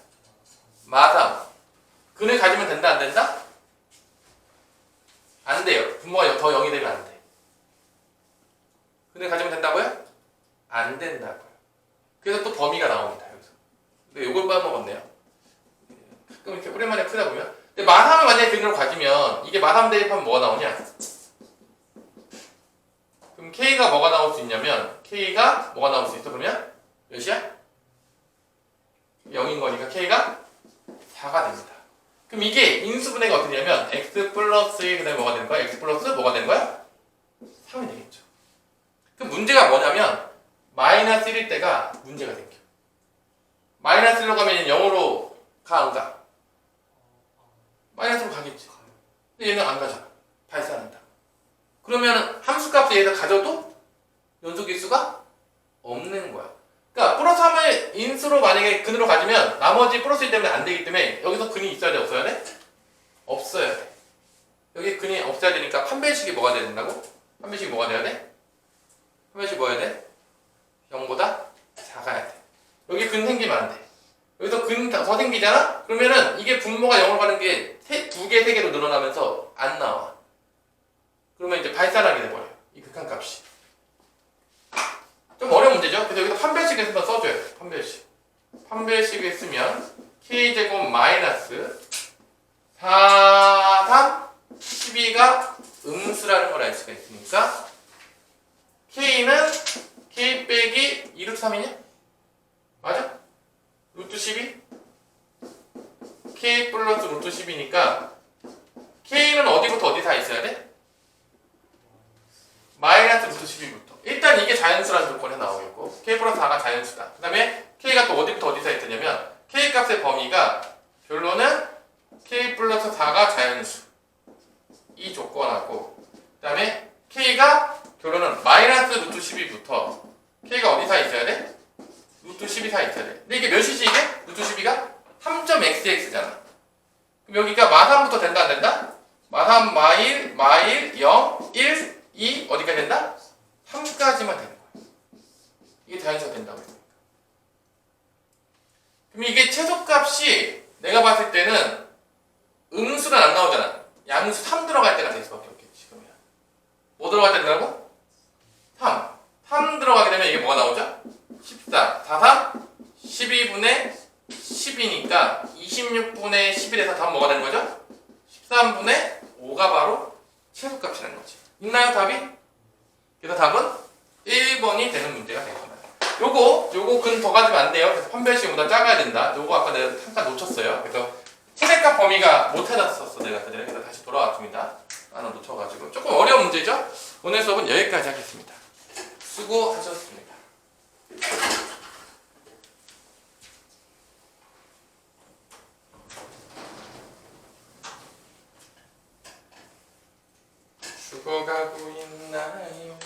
마3 근을 가지면 된다 안 된다? 안 돼요. 분모가 더 0이 되면 안 돼. 근을 가지면 된다고요? 안 된다고요. 그래서 또 범위가 나옵니다. 여기서. 근데 이걸 빼먹었네요. 가끔 이렇게 오랜만에 풀다 보면. 근데 마3을 만약에 근으로 가지면 이게 마3 대입하면 뭐가 나오냐? 그럼 K가 뭐가 나올 수 있냐면 K가 뭐가 나올 수 있어? 그러면 몇이야? 0인 거니까 K가 4가 됩니다. 그럼 이게 인수분해가 어떻게 되냐면 X 플러스 1 그다음에 뭐가 되는 거야? X 플러스 뭐가 되는 거야? 3이 되겠죠. 그 문제가 뭐냐면 마이너스 1일 때가 문제가 생겨. 마이너스 1로 가면 얘는 0으로 가 안 가? 마이너스로 가겠지. 근데 얘는 안 가잖아. 발산한다. 그러면 함수값을 얘에서 가져도 연속일수가 없는 거야. 그러니까 플러스 3을 인수로 만약에 근으로 가지면 나머지 플러스 1 때문에 안 되기 때문에 여기서 근이 있어야 돼, 없어야 돼? 없어야 돼. 여기 근이 없어야 되니까 판별식이 뭐가 돼야 된다고? 판별식이 뭐가 돼야 돼? 판별식이 뭐야 돼? 0보다 작아야 돼. 여기 근 생기면 안 돼. 여기서 근 더 생기잖아? 그러면은 이게 분모가 0으로 가는 게 2개, 3개로 늘어나면서 안 나와. 그러면 이제 발산하게 돼버려요. 이 극한값이. 좀 어려운 문제죠? 그래서 여기서 판별식을 한번 써줘야 돼. 판별식. 판별식을 쓰면 k제곱 마이너스 4, 3, 12가 음수라는 걸 알 수가 있으니까 k는 k 빼기 2 루트 3이냐? 맞아? 루트 12? k 플러스 루트 10이니까 k는 어디부터 어디 다 있어야 돼? 마이너스 루트 12부터. 일단 이게 자연수라는 조건에 나오겠고 k 플러스 4가 자연수다. 그 다음에 k가 또 어디부터 어디 다 있었냐면 k 값의 범위가 결론은 k 플러스 4가 자연수 이 조건하고 그 다음에 k가 결론은 마이너스 루트 12부터 k가 어디 사 있어야 돼? 루트 12 사 있어야 돼. 근데 이게 몇이지 이게? 루트 12가 3.xx잖아. 그럼 여기가 마3부터 된다 안 된다? 마3, 마1, 마1, 0, 1, 2 어디까지 된다? 3까지만 되는 거야. 이게 자연수가 된다고 했으니까. 그럼 이게 최소값이 내가 봤을 때는 음수는 안 나오잖아. 양수 3 들어갈 때가 될 수밖에 없겠지. 그러면 뭐 들어갈 때 된다고? 3 들어가게 되면 이게 뭐가 나오죠? 14, 4, 3, 12분의 10이니까 26분의 11에서 답은 뭐가 되는 거죠? 13분의 5가 바로 최소값이라는 거지. 있나요 답이? 그래서 답은 1번이 되는 문제가 되겠습니다. 요거 근 더 가지면 안 돼요. 그래서 판별식보다 작아야 된다. 요거 아까 내가 잠깐 놓쳤어요. 그래서 최대값 범위가 못 찾았었어 내가 그전에. 그래서 다시 돌아왔습니다. 하나 놓쳐가지고 조금 어려운 문제죠? 오늘 수업은 여기까지 하겠습니다. 수고하셨습니다. 죽어가고 있나요?